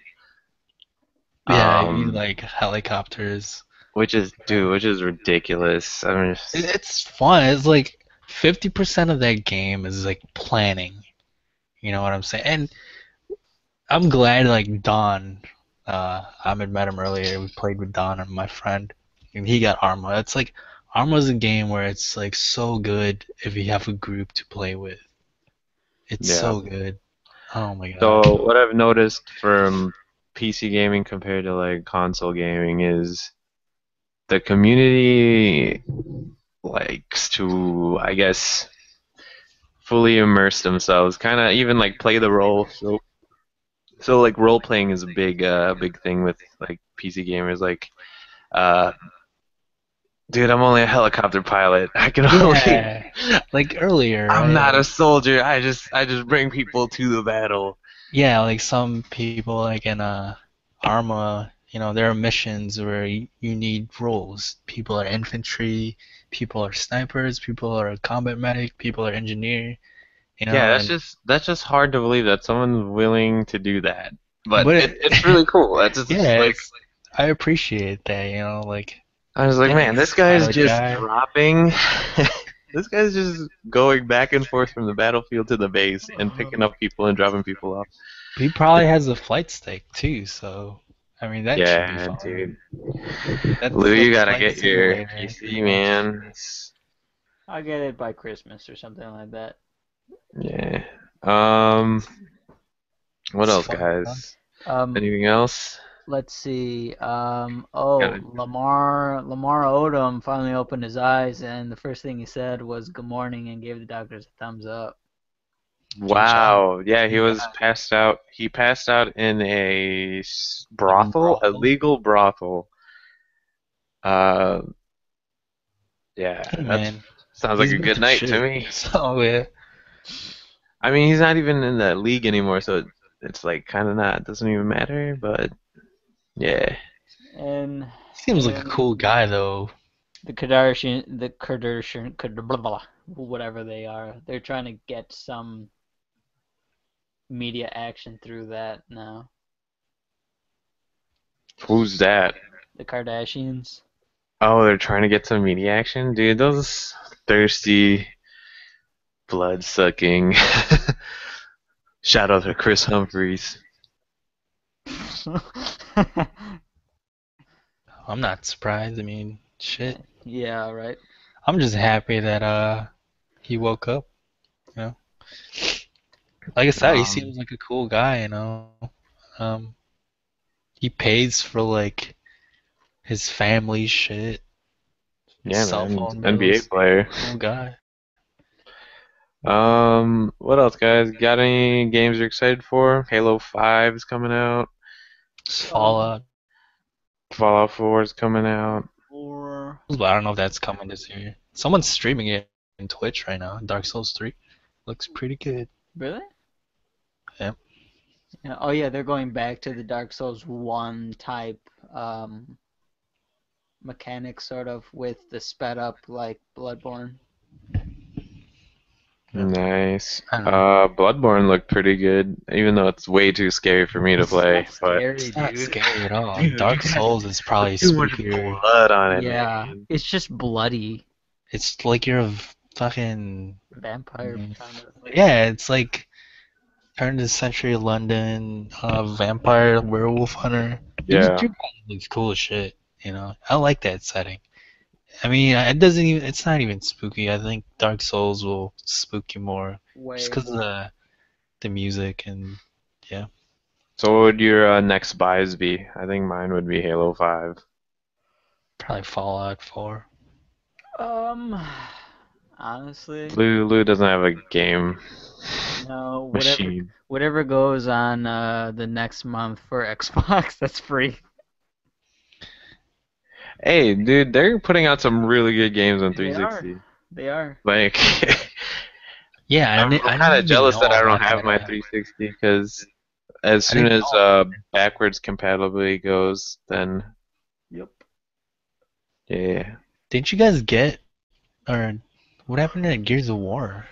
Yeah, you need Um, like helicopters. which is ridiculous. I mean, It's fun. It's like 50% of that game is like planning. You know what I'm saying? And I'm glad like Don, Ahmed met him earlier. We played with Don and my friend, and he got Arma. It's like Arma's a game where it's like so good if you have a group to play with. It's yeah. so good. Oh my god. So what I've noticed from PC gaming compared to like console gaming is the community likes to, I guess, fully immerse themselves, kind of even like play the role. So like role playing is a big thing with like PC gamers. Like, uh, dude, I'm only a helicopter pilot. I can only. Yeah, like earlier, I'm right? not a Like soldier. I just bring people to the battle. yeah, like some people like in Arma, there are missions where you need roles. People are infantry, people are snipers, people are combat medic, people are engineer, Yeah, and that's just hard to believe that someone's willing to do that. But but it's really cool. That's just yeah, like it's I appreciate that, like I was like, man, this thanks, guy's pilot just guy. dropping. This guy's just going back and forth from the battlefield to the base and picking up people and dropping people off. He probably has a flight stick too, so I mean that should be Yeah, fun. dude. Lou, That's you like gotta flight get your simulator pretty PC, much. man. I'll get it by Christmas or something like that. Yeah. Um, what It's else, fun. guys? Um, Anything else? let's see. Gotta, Lamar Odom finally opened his eyes, and the first thing he said was "Good morning" and gave the doctors a thumbs up. Good job. wow. Yeah, he Good was guy. passed out. He passed out in a Like a brothel, a brothel. legal brothel. Uh, yeah, Hey that's man, sounds like he's a been good through night to shit. me. So yeah, I mean, he's not even in the league anymore, so it's like kind of not, doesn't even matter, but yeah. And seems and like a then cool guy though. Blah, blah, whatever they are, they're trying to get some media action through that now. Who's that? The Kardashians. Oh, they're trying to get some media action? Dude, those thirsty, blood-sucking. Shout out to Chris Humphries. I'm not surprised. I mean, shit. Yeah, right. I'm just happy that he woke up. You know, like I said, he Um, seems like a cool guy. Um, he pays for like his family shit, his yeah, cell man, phone NBA bills. player. Cool guy. What else, guys? Got any games you're excited for? Halo 5 is coming out. It's Um, Fallout. Fallout 4 is coming out. or But I don't know if that's coming this year. Someone's streaming it in Twitch right now. Dark Souls 3 looks pretty good. really? Yeah. Oh yeah, they're going back to the Dark Souls 1 type mechanic, sort of, with the sped up like Bloodborne. Nice. I don't know. Bloodborne looked pretty good, even though it's way too scary for me to It's play. not But scary, It's not dude. scary at all. dude, Dark Souls is probably too much spookier. blood on it, Yeah, man. it's just bloody. It's like you're a fucking Vampire, kind of. yeah. It's like turn to century London, vampire werewolf hunter. Yeah. You're it's cool as shit. You know, I like that setting. I mean, it doesn't even. It's not even spooky. I think Dark Souls will spook you more just Way because of more. the music and yeah. So what would your next buys be? I think mine would be Halo 5. Probably Fallout 4. Um, honestly, Lou doesn't have a game no. Whatever, machine. whatever goes on the next month for Xbox, that's free. Hey, dude, they're putting out some really good games on They are. 360. They are. Like, Yeah, I'm I kind didn't of even jealous that know I don't about have that. my 360 because as I soon didn't as know. backwards compatibility goes, then Yep. yeah. Didn't you guys get or what happened to Gears of War?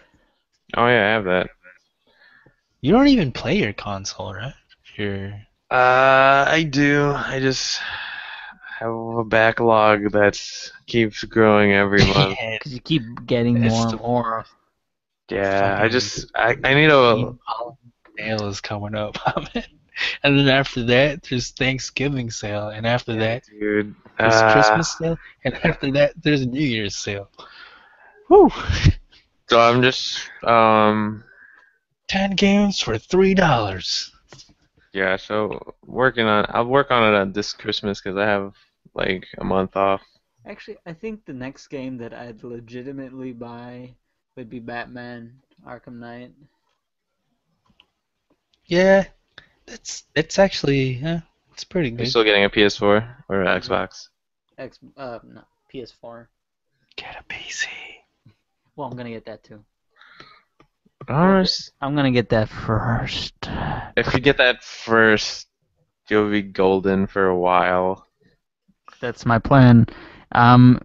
Oh yeah, I have that. You don't even play your console, right? Your I do. I just have a backlog that keeps growing every month. yeah, Because you keep getting it's more the and more. Yeah, fucking I need a sale is coming up, man. And then after that, there's Thanksgiving sale, and after yeah, that, dude. there's Christmas sale, and after that, there's New Year's sale. Woo! So I'm just 10 games for $3. yeah, so I'll work on it this Christmas because I have like a month off. Actually, I think the next game that I'd legitimately buy would be Batman Arkham Knight. Yeah, it's actually it's pretty Are you good. still getting a PS4 or an Xbox? No, PS4. Get a PC. Well, I'm gonna get that too. Honest, I'm gonna get that first. if you get that first, you'll be golden for a while. That's my plan. Um,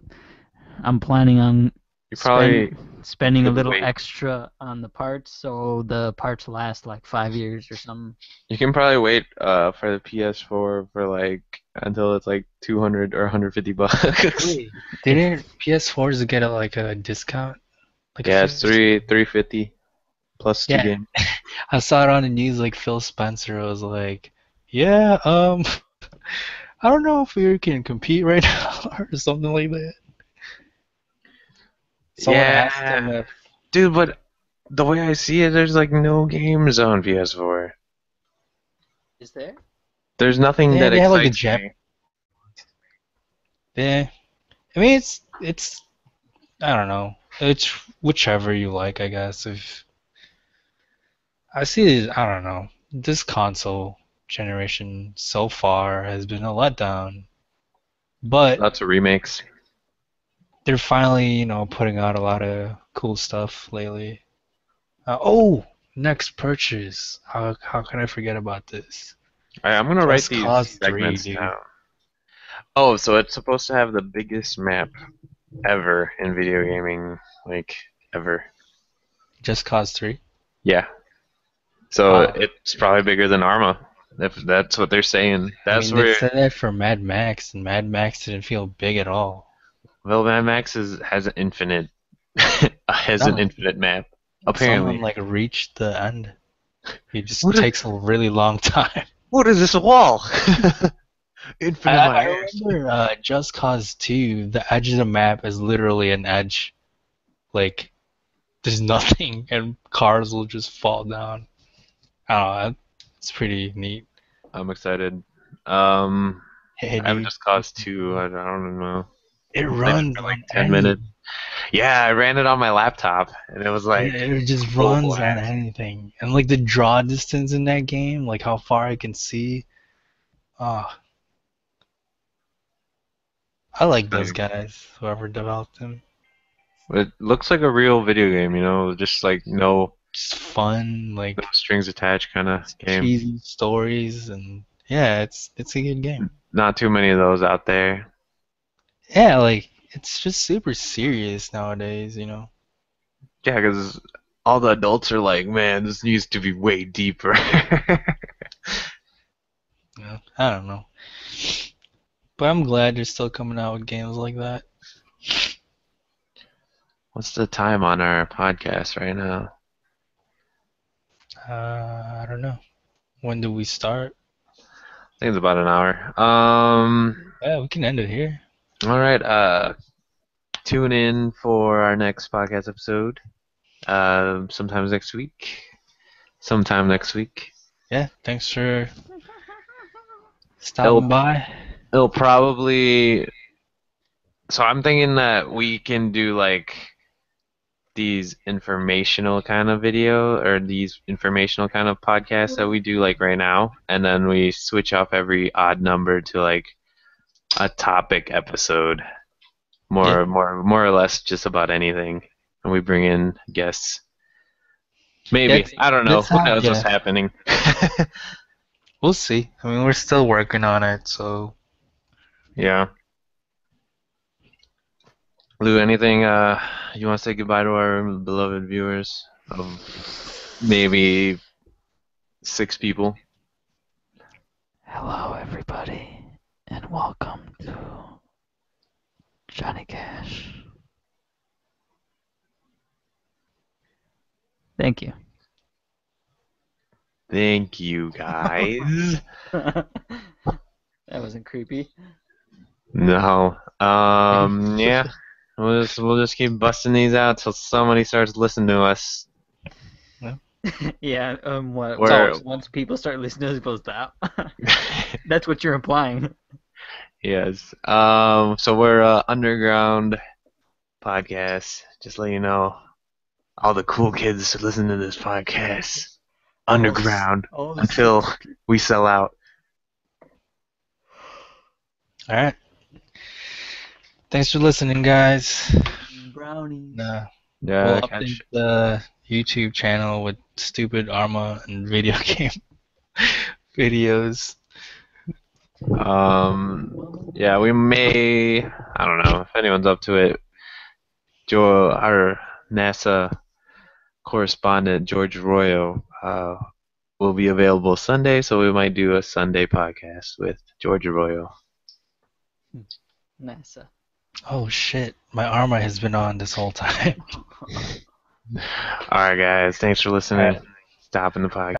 I'm planning on You probably spending a could little wait. extra on the parts, so the parts last like 5 years or something. You can probably wait for the PS4 for like until it's like 200 or 150 bucks. Wait, didn't PS4s get like a discount? Like a Yeah, it's 50? 350 plus two Yeah, games. I saw it on the news like Phil Spencer was like, yeah, I don't know if we can compete right now or something like that. Someone asked him Yeah, if dude, but the way I see it, there's like no games on PS4. Is there? There's nothing that they have like a excites Jap. me. Yeah, I mean it's I don't know. It's whichever you like, I guess. If I see it, I don't know. This console generation so far has been a letdown, but Lots of remakes. they're finally, putting out a lot of cool stuff lately. Oh, next purchase. How can I forget about this? I'm gonna write Just these Cause 3, segments dude. down. Oh, so it's supposed to have the biggest map ever in video gaming, like ever. Just Cause 3. Yeah. So Wow. it's probably bigger than Arma, if that's what they're saying. I That's mean, they where said that for Mad Max, and Mad Max didn't feel big at all. well, Mad Max has an infinite has an No, infinite map. someone Apparently. like reached the end. It just What is, takes a really long time. what is this wall? I, Infinite my I ass. remember Just Cause 2, the edge of the map is literally an edge. Like, there's nothing, and cars will just fall down. I don't know. It's pretty neat. I'm excited. Um, Hey, I have dude, just caused two. I don't know. it Played it runs for like on 10 minutes. anything. Yeah, I ran it on my laptop, and it was like It just full runs on blast. anything. And like the draw distance in that game, like how far I can see. Oh, I like those guys, whoever developed them. It looks like a real video game, just like no just fun, No like strings attached kind of game. cheesy stories, and yeah, it's a good game. Not too many of those out there. Yeah, like it's just super serious nowadays, you know. Yeah, because all the adults are like, man, this needs to be way deeper. Yeah, I don't know, but I'm glad you're still coming out with games like that. What's the time on our podcast right now? I don't know. When do we start? I think it's about an hour. Yeah, we can end it here. All right. Tune in for our next podcast episode. Sometimes next week. Sometime next week. Yeah, thanks for stopping It'll by. it'll probably. So I'm thinking that we can do like these informational kind of video or these informational kind of podcasts that we do like right now, and then we switch off every odd number to like a topic episode, Yeah, more or less just about anything, and we bring in guests. yeah, Maybe I don't know. that's Who how. knows what's Yeah, happening? we'll see. I mean, we're still working on it, so Yeah. Lou, anything you want to say goodbye to our beloved viewers of maybe 6 people? Hello, everybody, and welcome to Johnny Cash. Thank you. Thank you, guys. That wasn't creepy. No. Yeah. We'll just keep busting these out till somebody starts listening to us. Yeah, what, We're once people start listening to us, goes down. That's what you're implying. yes. So we're underground podcast. Just let you know, all the cool kids listen to this podcast underground All the until we sell out. all right. Thanks for listening, guys. brownies. We'll Yeah. update the YouTube channel with stupid Arma and video game videos. Yeah, we may. I don't know if anyone's up to it. Our NASA correspondent George Arroyo will be available Sunday, so we might do a Sunday podcast with George Arroyo. NASA. Oh shit, my Arma has been on this whole time. All right, guys. Thanks for listening. All right. Stopping the podcast.